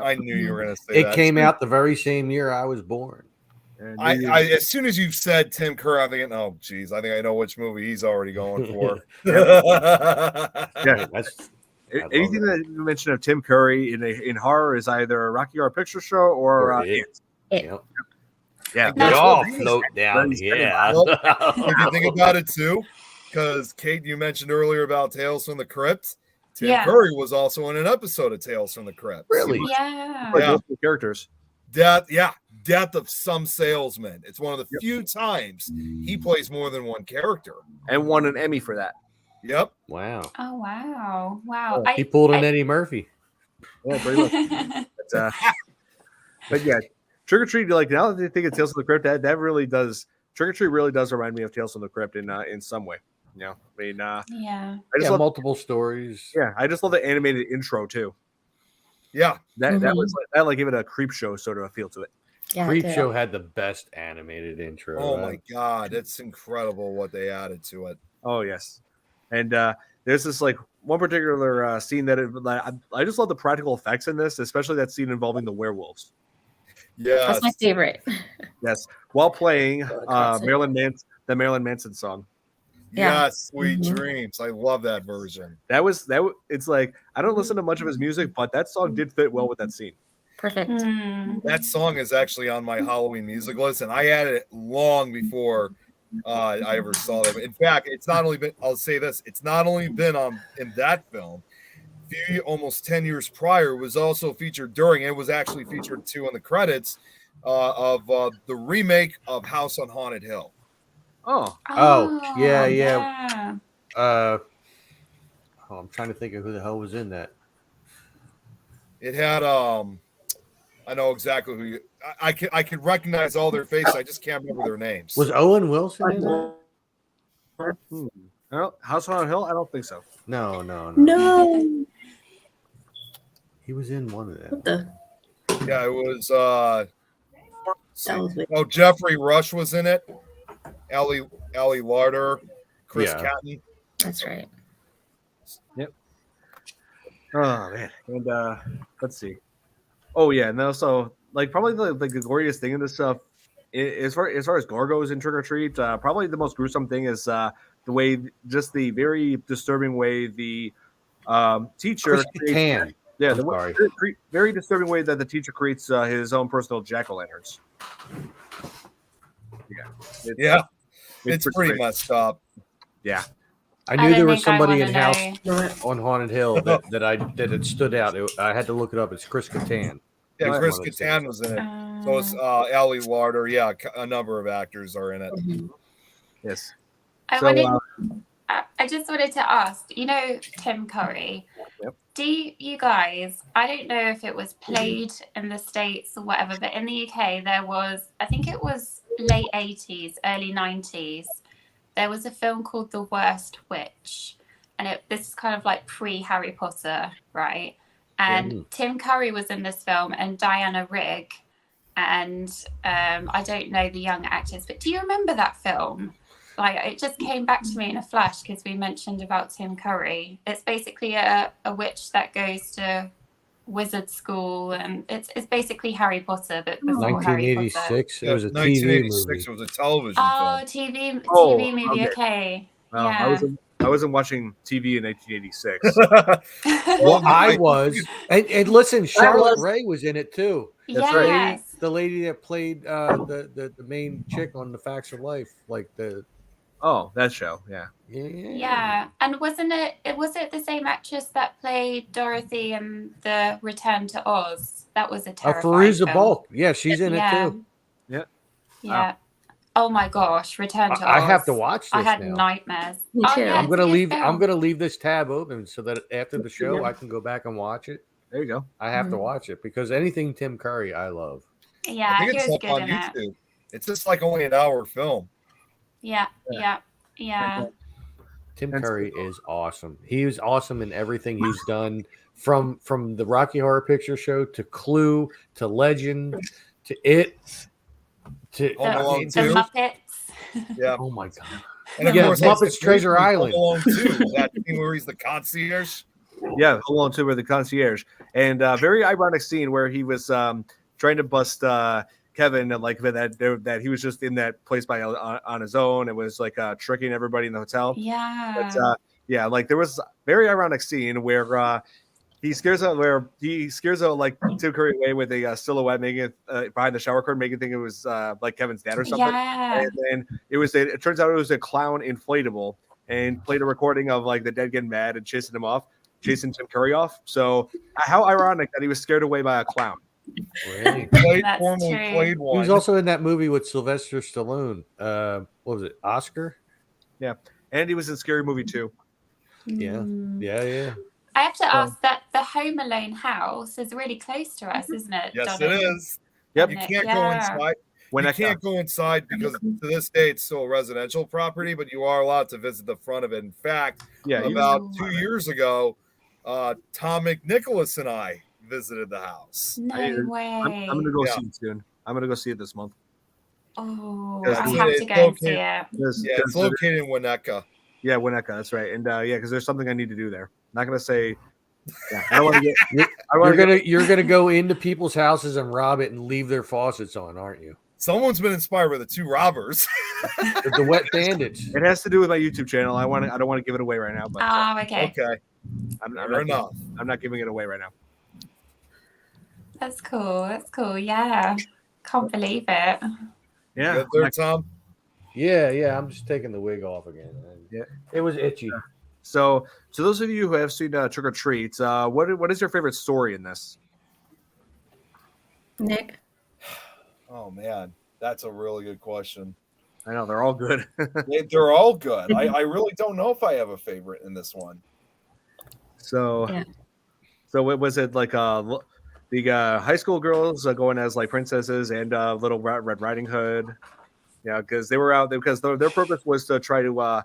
I knew you were going to say that. It came out the very same year I was born. I as soon as you said Tim Curry, I'm thinking, oh, geez, I think I know which movie he's already going for. Yeah, anything that you mention of Tim Curry in horror is either a Rocky Horror Picture Show or It. It. Yep. yeah. They all float down here. Well, if you think about it too, because Kate, you mentioned earlier about Tales from the Crypt. Tim Curry was also in an episode of Tales from the Crypt. Really? Yeah. Both the characters. Death of Some Salesman. It's one of the few times he plays more than one character. And won an Emmy for that. Yep. Wow. Oh, wow. Wow. He pulled an Eddie Murphy. Yeah, pretty much. But yeah, Trick or Treat, now that I think it's Tales from the Crypt, that really does. Trick or Treat really does remind me of Tales from the Crypt in some way. I mean, yeah. I just love multiple stories. Yeah, I just love the animated intro too. Yeah, that was that gave it a creep show sort of a feel to it. Yeah, Creep Show had the best animated intro. Oh my god, it's incredible what they added to it. Oh yes, and there's this one particular scene that I just love the practical effects in this, especially that scene involving the werewolves. Yeah, that's my favorite. Yes, while playing classic. the Marilyn Manson song. Yeah. Yes, Sweet Dreams. I love that version. It's I don't listen to much of his music, but that song did fit well with that scene. Perfect. That song is actually on my Halloween music list, and I added it long before I ever saw it. In fact, it's not only been, I'll say this, it's not only been in that film, almost 10 years prior, was also featured during, it was actually featured too in the credits of the remake of House on Haunted Hill. Yeah. I'm trying to think of who the hell was in that. It had I know exactly who you. I can recognize all their faces. I just can't remember their names. Was Owen Wilson in it? House on Hill? I don't think so. No. No. He was in one of What them. the? Yeah, it was. That was weird. Oh, Jeffrey Rush was in it. Ali Larder, Chris Yeah. Catton. That's right. Oh man, and let's see. Oh yeah, and then also like probably the glorious thing in this stuff, as far as gore goes in Trick or Treat, probably the most gruesome thing is the way, just the very disturbing way the teacher Chris Kattan. yeah, I'm sorry. very disturbing way that the teacher creates his own personal jack-o'-lanterns. Yeah, it's pretty great. messed up. Yeah. I knew there was think I somebody in wanna House know. on Haunted Hill that it stood out. I had to look it up. It's Chris Kattan. Yeah, He's Chris one of those Kattan things. was in it. So it's Ali Larder. Yeah, a number of actors are in it. Yes. I just wanted to ask, Tim Curry, Yep. do you guys, I don't know if it was played in the States or whatever, but in the UK there was, I think it was late 80s, early 90s, there was a film called The Worst Witch. And this is kind of like pre-Harry Potter, right? And Tim Curry was in this film and Diana Rigg. And I don't know the young actors, but do you remember that film? Like, it just came back to me in a flash because we mentioned about Tim Curry. It's basically a witch that goes to wizard school, and it's basically Harry Potter, but before Harry Potter. 1986. It was a TV 1986 movie. was a television Oh, film. TV movie. Okay. Well, Yeah. I wasn't watching TV in 1986. Well, I was. And listen, Charlotte Ray was in it too. That's right. Yes. The lady that played the main chick on The Facts of Life, like Oh, that show, yeah. Yeah, and was it the same actress that played Dorothy in The Return to Oz? That was a terrifying Fairuza film. Balk. Yeah, she's in it Yeah. too. Yeah. Yeah. Oh my gosh, Return to Oz. I have to watch this I had now. nightmares. Me Oh, too. yeah, I'm it's a gonna good leave. film. I'm gonna leave this tab open so that after the show I can go back and watch it. There you go. I have to watch it because anything Tim Curry, I love. Yeah, I think he it's was up good on in YouTube. it. It's just like only an hour film. Yeah. Tim Curry is awesome. He was awesome in everything he's done, from the Rocky Horror Picture Show to Clue to Legend to It to Home Alone The 2. Muppets. Yeah. oh my god. And of Yeah, course, Muppets that's the Treasure Home Island. Alone 2, that scene where he's the concierge. Yeah, Hold On to with the concierge. And very ironic scene where he was trying to bust Kevin, and like that he was just in that place on his own and was like tricking everybody in the hotel. Yeah. But yeah, like there was a very ironic scene where he scares out like Tim Curry away with a silhouette, making it behind the shower curtain, making it think it was like Kevin's dad or something. Yeah. And then it turns out it was a clown inflatable, and played a recording of like the dead getting mad and chasing Tim Curry off. So how ironic that he was scared away by a clown. Really? Formerly true. played He one. was also in that movie with Sylvester Stallone. What was it? Oscar? Yeah, and he was in Scary Movie 2. Yeah. Mm. Yeah. I have to ask that the Home Alone house is really close to us, isn't it? Yes, Donna? it is. Yep. You Isn't it? can't go Yeah. inside. When You I can't go inside because to this day it's still a residential property, but you are allowed to visit the front of it. In fact, yeah, about Ooh. 2 years ago, Tom McNicholas and I visited the house. No way. I'm gonna go Yeah. see it soon. I'm gonna go see it this month. Oh, Because I it's- have to it's go and see located- it. Yeah, it's located in Winnetka. Yeah, Winnetka, that's right. And yeah, because there's something I need to do there. Not gonna say. Yeah, I don't want to get. You're gonna go into people's houses and rob it and leave their faucets on, aren't you? Someone's been inspired by the two robbers. The Wet Bandits. It has to do with my YouTube channel. I don't want to give it away right now, but Oh, okay. Okay, I'm fair enough. not giving it away right now. That's cool. Yeah. Can't believe it. Yeah, Good there, Tom. Yeah. I'm just taking the wig off again. Yeah. It was itchy. So those of you who have seen Trick or Treat, what is your favorite story in this? Nick. Oh man, that's a really good question. I know they're all good. They're all good. I really don't know if I have a favorite in this one. So, Yeah. so what was it like? the high school girls going as like princesses and Little Red Riding Hood. Yeah, because they were out there because their purpose was to try to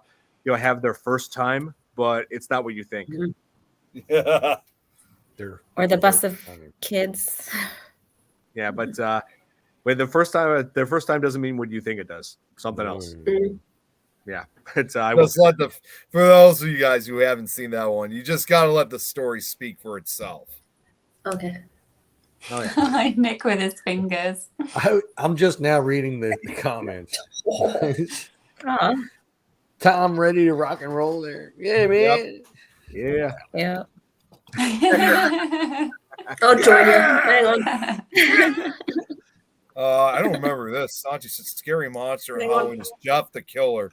have their first time, but it's not what you think. Yeah. Or the bus of kids. Yeah, but with their first time doesn't mean what you think it does. Something else. Yeah, it's for those of you guys who haven't seen that one, you just got to let the story speak for itself. Okay. Oh, yeah. Like Nick with his fingers. I'm just now reading the comments. Oh, Tom ready to rock and roll there. Yeah, man. Yeah. yeah. Oh, Jordan. Hang on. I don't remember this. Santi said scary monster in Halloween is Jeff the Killer.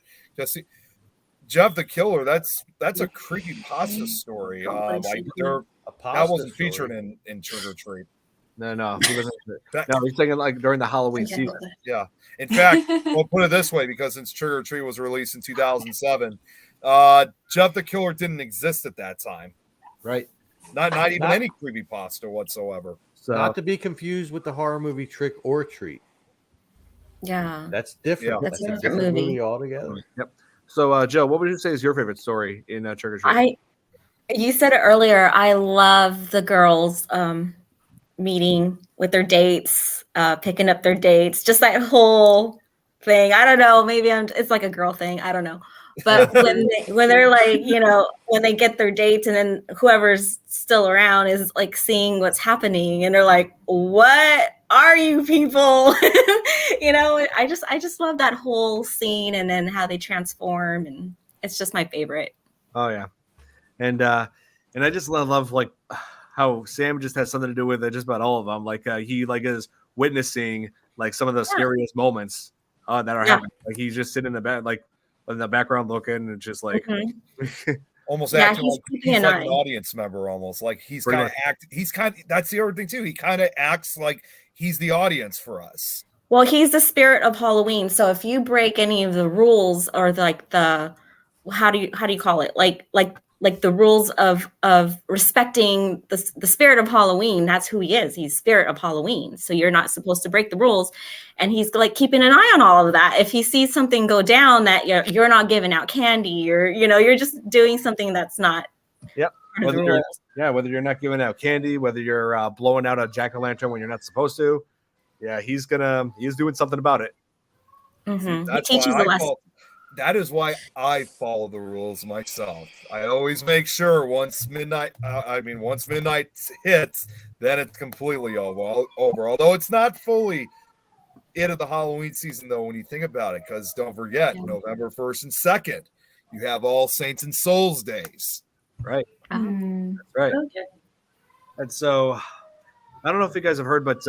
Jeff the Killer, that's a creepy pasta story. That wasn't featured in Trick or Treat. No, he wasn't. No, he's thinking like during the Halloween season. Yeah. In fact, we'll put it this way, because since Trick or Treat was released in 2007, Jeff the Killer didn't exist at that time. Right. Not even any creepypasta whatsoever. So, not to be confused with the horror movie Trick or Treat. Yeah. That's different. Yeah. That's a different movie altogether. Yep. So, Joe, what would you say is your favorite story in Trick or Treat? You said it earlier. I love the girls meeting with their dates, picking up their dates, just that whole thing. I don't know. Maybe it's like a girl thing. I don't know. But when they're like, when they get their dates and then whoever's still around is like seeing what's happening and they're like, what are you people? I just love that whole scene and then how they transform, and it's just my favorite. Oh yeah. And I just love like how Sam just has something to do with it, just about all of them. Like he like is witnessing like some of the scariest moments that are happening. Like he's just sitting in the back, like in the background looking, and just like almost acting like he's like an audience member, almost like he's kind of that's the other thing too. He kind of acts like he's the audience for us. Well, he's the spirit of Halloween. So if you break any of the rules or like the how do you call it? Like the rules of respecting the spirit of Halloween, that's who he is. He's spirit of Halloween. So you're not supposed to break the rules. And he's like keeping an eye on all of that. If he sees something go down that you're not giving out candy, or you're just doing something that's not. Yep. Whether you're not giving out candy, whether you're blowing out a jack-o'-lantern when you're not supposed to. Yeah, he's doing something about it. Mm-hmm. He teaches a lesson. That is why I follow the rules myself. I always make sure once midnight hits, then it's completely over. Although it's not fully into the Halloween season, though, when you think about it, because don't forget, November 1st and 2nd, you have All Saints and Souls days. Right. That's right. Okay. And so, I don't know if you guys have heard, but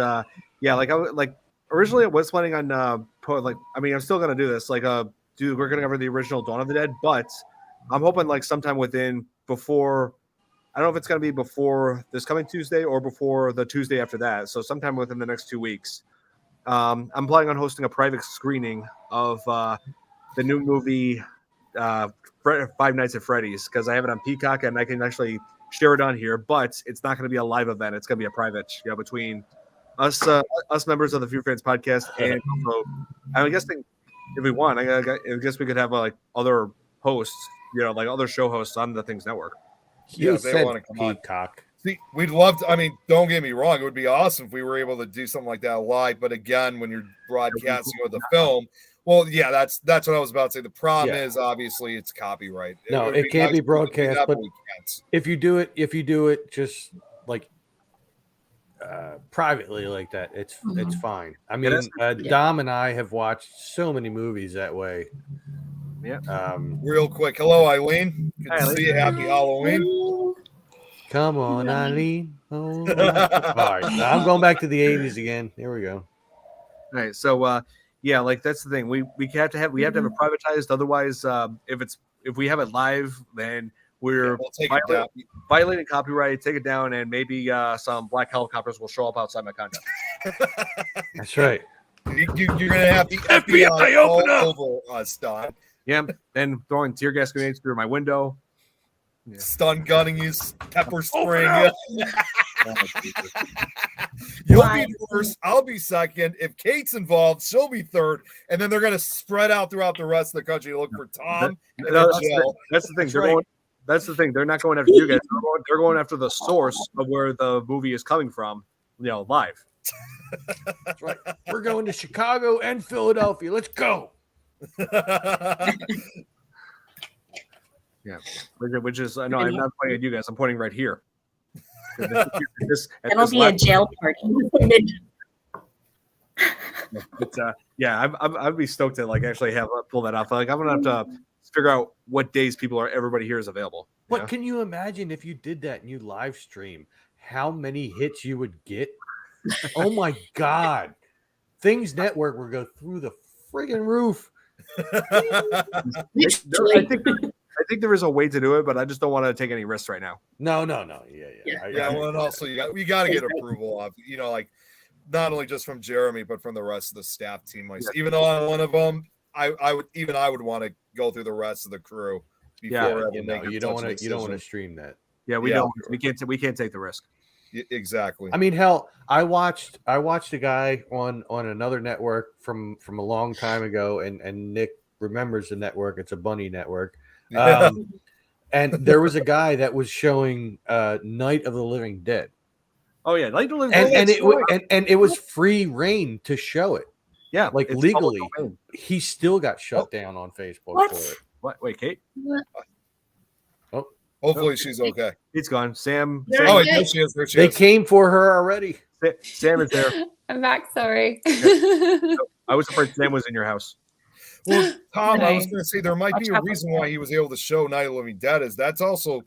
originally I was planning on I'm still gonna do this, we're gonna cover the original Dawn of the Dead, but I'm hoping like sometime before, I don't know if it's gonna be before this coming Tuesday or before the Tuesday after that. So sometime within the next 2 weeks, I'm planning on hosting a private screening of the new movie Five Nights at Freddy's, because I have it on Peacock and I can actually share it on here, but it's not going to be a live event. It's going to be a private, between us members of the FearFans podcast, and also I'm guessing if we want, I guess we could have like other hosts, like other show hosts on the Things Network. Yeah, if they want to come Peacock. See, we'd love to. Don't get me wrong. It would be awesome if we were able to do something like that live. But again, when you're broadcasting with the film, well, yeah, that's what I was about to say. The problem is obviously it's copyright. No, it can't be broadcast. But if you do it just like privately like that, it's fine. I mean, Dom and I have watched so many movies that way. Yeah. Real quick, hello, Eileen. Good to see you. Happy Halloween. Come on, Eileen. Oh. All right, now I'm going back to the 80s again. Here we go. All right, so that's the thing. We have to have it privatized. Otherwise, if we have it live, then we're violating copyright. Take it down, and maybe some black helicopters will show up outside my condo. That's right. You're gonna have the FBI open up over us, Don. Yeah, and throwing tear gas grenades through my window. Yeah. Stun gunning you, pepper spraying you. Oh, Jesus. You'll Why? be first. I'll be second. If Kate's involved, she'll be third. And then they're going to spread out throughout the rest of the country to look for Tom and No, Michelle. that's the thing. That's They're right. going. That's the thing. They're not going after you guys. They're going after the source of where the movie is coming from. Live. That's right. We're going to Chicago and Philadelphia. Let's go. Yeah, which is I know I'm not pointing at you guys. I'm pointing right here. That'll be a jail party. But yeah, I'd be stoked to like actually have pull that off. Like I'm gonna have to figure out what days everybody here is available. But can you imagine if you did that and you live stream, how many hits you would get? Oh my God. Things Network will go through the friggin' roof. I think there is a way to do it, but I just don't want to take any risks right now. No. Yeah. Yeah, well, and also we got to get approval of, like not only just from Jeremy, but from the rest of the staff team. Even though I'm one of them, I would want to go through the rest of the crew before you don't want to stream that. Yeah, we don't. We can't take the risk. Exactly. I mean, hell, I watched a guy on another network from a long time ago, and Nick remembers the network. It's a bunny network. And there was a guy that was showing Night of the Living Dead. Oh yeah, Night of the Living Dead. And it was free reign to show it. Yeah, like legally, he still got shut down on Facebook for it. What? Wait, Kate? Oh, hopefully she's okay. It's gone. Sam. Oh, there she is. There she they is. came for her already. Sam is there. I'm back. Sorry. I was afraid Sam was in your house. Well, Tom, I was going to say there might be a reason why he was able to show Night of the Living Dead. That's also,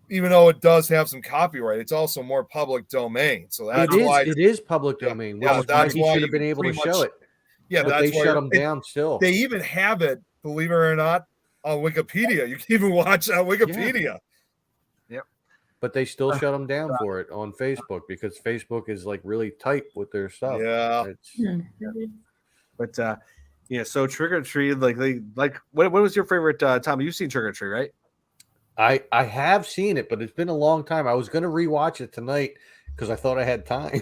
even though it does have some copyright, it's also more public domain. So that's why it is public domain. Yeah, that's why he should have been able to show it. Yeah, but that's they why shut them down. Still, they even have it. Believe it or not, on Wikipedia. You can even watch on Wikipedia. Yep. But they still shut them down for it on Facebook because Facebook is like really tight with their stuff. Yeah. But yeah, so Trick or Treat, like what was your favorite Tom? You've seen Trick or Treat, right? I have seen it, but it's been a long time. I was going to rewatch it tonight because I thought I had time.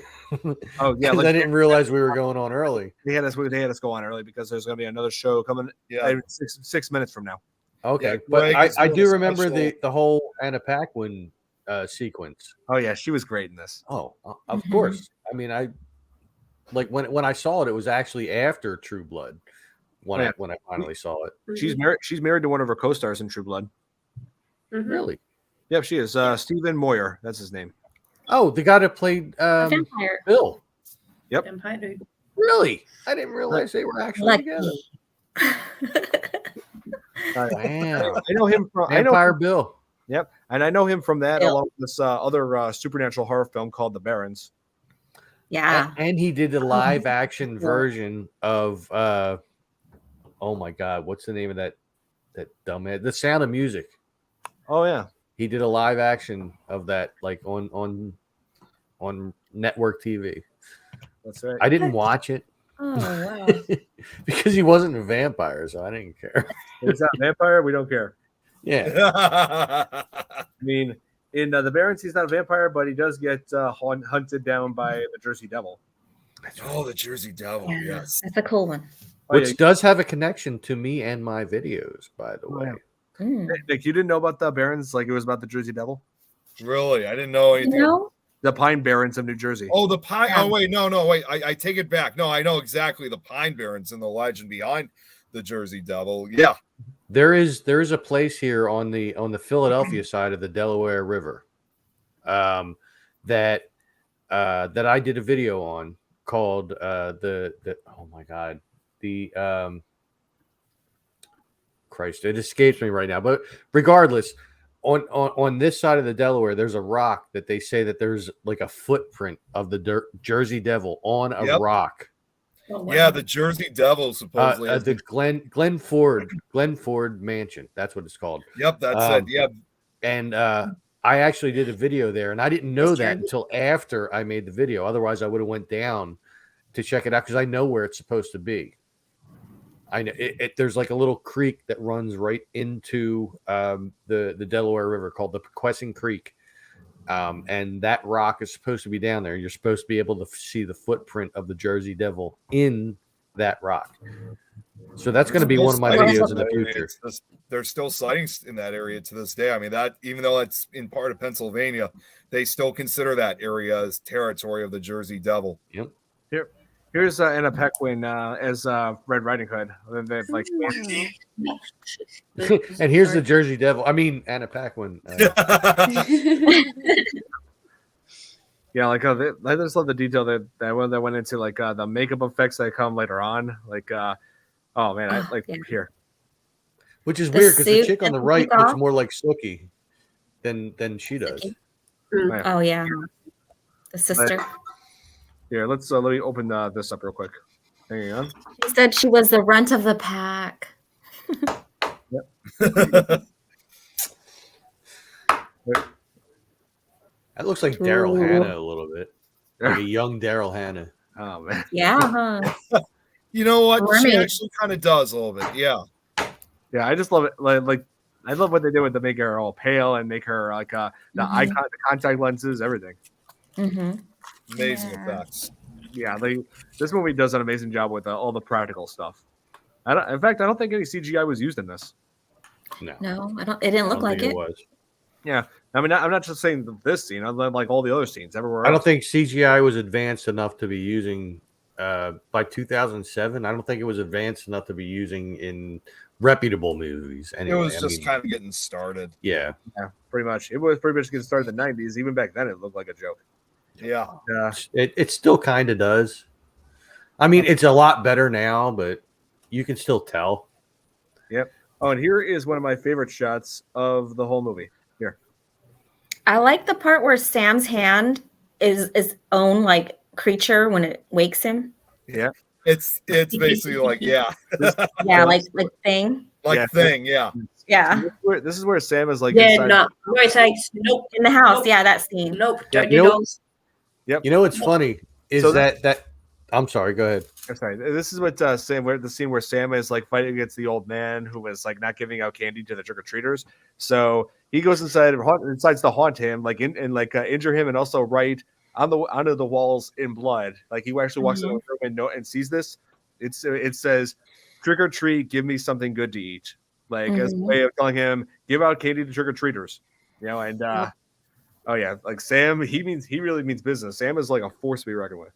Oh yeah, I didn't realize we were going on early. They had us go on early because there's going to be another show coming. Yeah, 6 minutes from now. Okay, yeah, but I do remember special. the whole Anna Paquin sequence. Oh yeah, she was great in this. Oh, of course. I mean, I like when I saw it. It was actually after True Blood when I finally saw it. She's married. She's married to one of her co-stars in True Blood. Really? Yep, she is. Stephen Moyer. That's his name. Oh, the guy that played Vampire. Bill. Yep. Vampire. Really? I didn't realize they were actually together. Wow. I know him from Vampire Bill. Yep, and I know him from that Yep. along with this other supernatural horror film called The Barons. Yeah. And he did a live action version of oh my God, what's the name of that dumbass? The Sound of Music. Oh yeah, He did a live action of that like on network TV. that's right. I didn't watch it Oh wow. because he wasn't a vampire, so I didn't care. Is that a vampire? We don't care. Yeah. I mean, in The Barons, he's not a vampire, but he does get hunted down by the Jersey Devil. Oh, the Jersey Devil. Yeah, Yes. that's a cool one. Which does have a connection to me and my videos, by the way. Mm. Nick, you didn't know about The Barons? Like it was about the Jersey Devil? Really? I didn't know anything. No? The Pine Barrens of New Jersey. Oh, the Pine. Oh, wait. No, wait. I take it back. No, I know exactly the Pine Barrens and the legend behind the Jersey Devil. Yeah. There is a place here on the Philadelphia side of the Delaware River that I did a video on called the oh my God, the Christ, it escapes me right now. But regardless, on this side of the Delaware, there's a rock that they say that there's like a footprint of the Jersey Devil on a rock. Oh, wow. Yeah, the Jersey Devil supposedly. The Glen Ford Mansion. That's what it's called. Yep, that's it. Yeah. And I actually did a video there, and I didn't know that until after I made the video. Otherwise, I would have went down to check it out because I know where it's supposed to be. I know there's like a little creek that runs right into the Delaware River called the Pequesson Creek, and that rock is supposed to be down there. You're supposed to be able to see the footprint of the Jersey Devil in that rock. So that's going to be one of my videos in the future. There's still sightings in that area to this day. I mean, that even though it's in part of Pennsylvania, they still consider that area as territory of the Jersey Devil. Yep. Here's Anna Paquin as Red Riding Hood. Like, and here's the Jersey Devil. I mean, Anna Paquin. Yeah, like I just love the detail that went into like the makeup effects that come later on. Like, oh man, I like here. Which is weird because the chick on the right looks more like Sookie than she does. Oh yeah, the sister. Here, let me open this up real quick. Hang on. She said she was the runt of the pack. Yep. That looks like Daryl Hannah a little bit, like a young Daryl Hannah. Oh man. Yeah. Huh? You know what? She actually kind of does a little bit. Yeah. Yeah, I just love it. Like I love what they did with to make her all pale and make her like the the contact lenses, everything. Amazing effects. Yeah, this movie does an amazing job with all the practical stuff. In fact, I don't think any CGI was used in this. No, I don't. It didn't look like it. Was. Yeah, I mean, I'm not just saying this scene. I love like all the other scenes everywhere. I don't think CGI was advanced enough to be using by 2007. I don't think it was advanced enough to be using in reputable movies. Anyway, it was just kind of getting started. Yeah, pretty much. It was pretty much getting started in the 90s. Even back then, it looked like a joke. Yeah, it still kind of does. I mean, it's a lot better now, but you can still tell. Yep. Oh, and here is one of my favorite shots of the whole movie. Here. I like the part where Sam's hand is its own like creature when it wakes him. Yeah. It's basically like like thing. Thing, yeah. Yeah. This is where Sam is like nope. In the house. Yeah, that scene. Nope. Yep. You know what's funny is that I'm sorry, go ahead. I'm sorry. This is what Sam, where the scene where Sam is like fighting against the old man who was like not giving out candy to the trick or treaters. So he goes inside and decides to haunt him, like injure him, and also write onto the walls in blood. Like he actually walks into the room and sees this. It says, "Trick or treat, give me something good to eat." Like as a way of telling him, give out candy to trick or treaters. You know, and oh yeah, like Sam, he really means business. Sam is like a force to be reckoned with.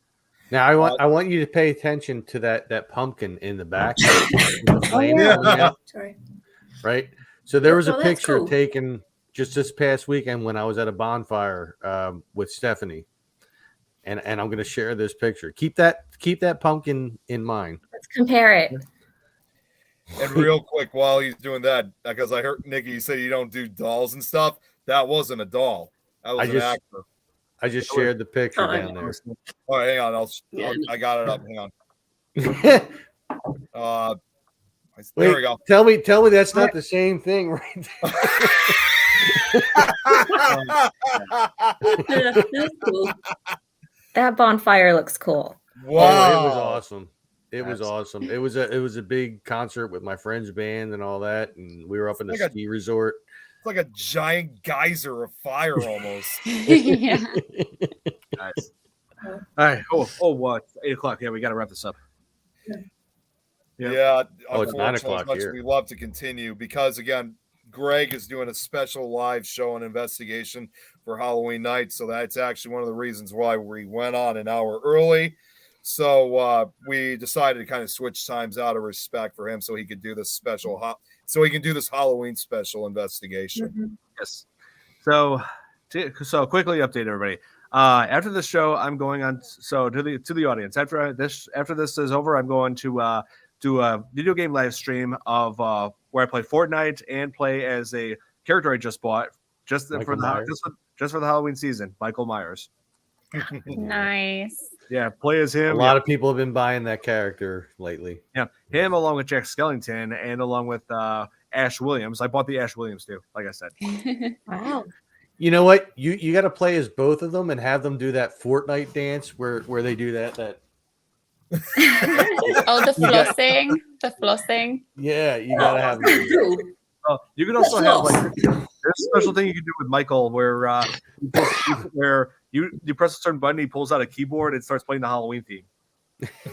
Now I want you to pay attention to that pumpkin in the back. Sorry. Right. So there was a picture taken just this past weekend when I was at a bonfire with Stephanie, and I'm going to share this picture. Keep that pumpkin in mind. Let's compare it. And real quick, while he's doing that, because I heard Nikki, you said you don't do dolls and stuff. That wasn't a doll. That was an actor. I just shared the picture down there. All right, hang on. I got it up. Hang on. There we go. Tell me that's not the same thing, right? That bonfire looks cool. Wow, it was awesome. It was awesome. It was a big concert with my friend's band and all that, and we were up in the ski resort. It's like a giant geyser of fire almost. Yeah. Nice. All right. Oh, what? 8 o'clock. Yeah, we got to wrap this up. Yeah. It's 9 o'clock here. We love to continue because again, Greg is doing a special live show and investigation for Halloween night, so that's actually one of the reasons why we went on an hour early. So we decided to kind of switch times out of respect for him, so he could do this Halloween special investigation. Yes. So quickly update everybody. After this show, I'm going on. So to the audience, after this is over, I'm going to do a video game live stream of where I play Fortnite and play as a character I just bought just for the Halloween season, Michael Myers. Nice. Yeah, play as him. A lot of people have been buying that character lately. Yeah, him along with Jack Skellington and along with Ash Williams. I bought the Ash Williams too, like I said. Wow. You know what? You got to play as both of them and have them do that Fortnite dance where they do that. Oh, the flossing. Yeah, you got to have them. You can also have like a special thing you can do with Michael where you press a certain button, he pulls out a keyboard and starts playing the Halloween theme.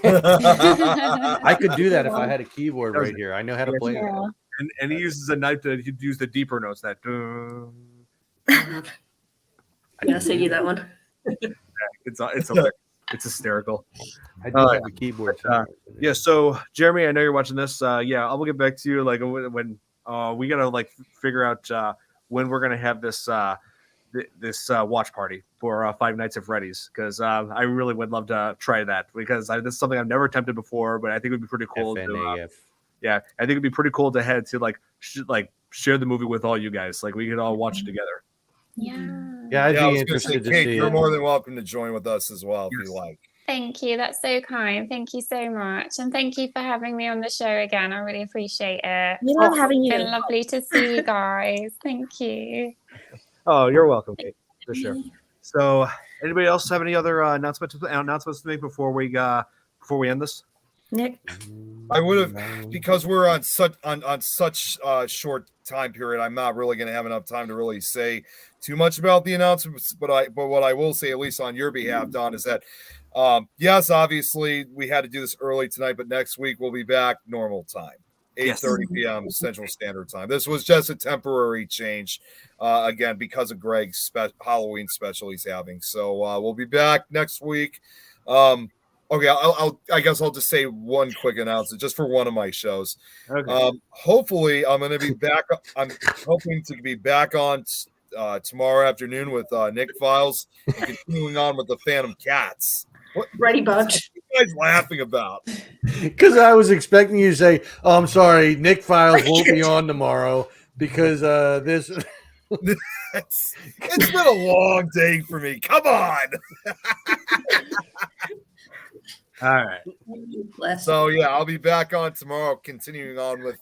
I could do that if I had a keyboard Does right here. I know how to play that. And he uses a knife to use the deeper notes. That Yeah, sing you that one. it's hysterical. I do have a keyboard. Yeah. So Jeremy, I know you're watching this. Yeah, I'll get back to you like when we gotta like figure out when we're gonna have this this watch party for Five Nights at Freddy's, because I really would love to try that, because this is something I've never attempted before, but I think it would be pretty cool. Yeah, I think it'd be pretty cool to head to like share the movie with all you guys. Like we could all watch it together. Yeah, I'd be interested to Kate, see. You're more than welcome to join with us as well if you like. Thank you. That's so kind. Thank you so much. And thank you for having me on the show again. I really appreciate it. We love having you. It's been lovely to see you guys. Thank you. Oh, you're welcome, Kate. For sure. So, anybody else have any other announcements to make before we end this? Nick, I would have, because we're on such short time period. I'm not really going to have enough time to really say too much about the announcements. But what I will say, at least on your behalf, Don, is that yes, obviously we had to do this early tonight, but next week we'll be back normal time. 8:30 p.m. Central Standard Time. This was just a temporary change, again, because of Greg's Halloween special he's having. So we'll be back next week. Okay, I guess I'll just say one quick announcement just for one of my shows. Okay. Hopefully, I'm going to be back. I'm hoping to be back on tomorrow afternoon with Nick Files and continuing on with the Phantom Cats. What Ready Bunch? What are you guys laughing about? Because I was expecting you to say, "Oh, I'm sorry, Nick Files won't be on tomorrow because this." It's been a long day for me. Come on. All right. So yeah, I'll be back on tomorrow, continuing on with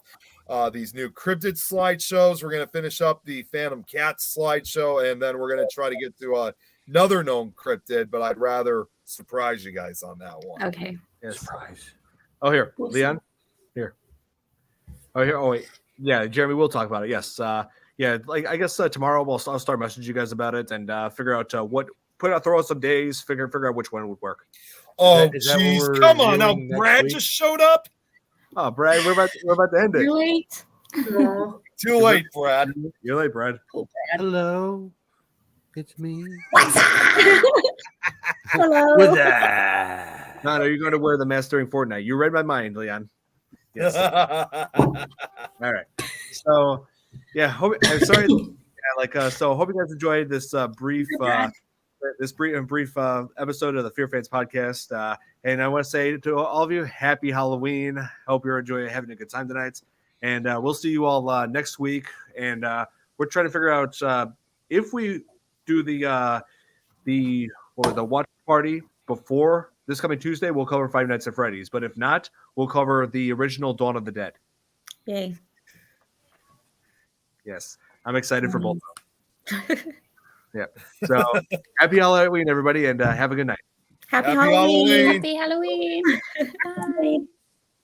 these new cryptid slideshows. We're gonna finish up the Phantom Cats slideshow, and then we're gonna try to get to another known cryptid, but I'd rather surprise you guys on that one. okay. Yes. Surprise. Oh, here, Leon. Here. Oh, here. Oh, wait. Yeah, Jeremy, we'll talk about it. Yes. Yeah. Like I guess tomorrow I'll start messaging you guys about it and figure out throw out some days, figure out which one would work. Oh, is that jeez! what we're Come on now, doing next Brad week? just showed up. Oh, Brad, we're about to end it. You're late. No. Too late, Brad. You're late, Brad. Hello, it's me. Hello. What's that? No, you're going to wear the mask during Fortnite. You read my mind, Leon. Yes. All right. So, yeah. Hope you guys enjoyed this brief episode of the FearFans podcast. And I want to say to all of you, happy Halloween. Hope you're having a good time tonight. And we'll see you all next week. And we're trying to figure out if we do the watch party before this coming Tuesday, we'll cover Five Nights at Freddy's. But if not, we'll cover the original Dawn of the Dead. Yay. Yes. I'm excited for both of them. Yeah. So happy Halloween, everybody, and have a good night. Happy Happy Halloween. Halloween. Happy Halloween. Bye.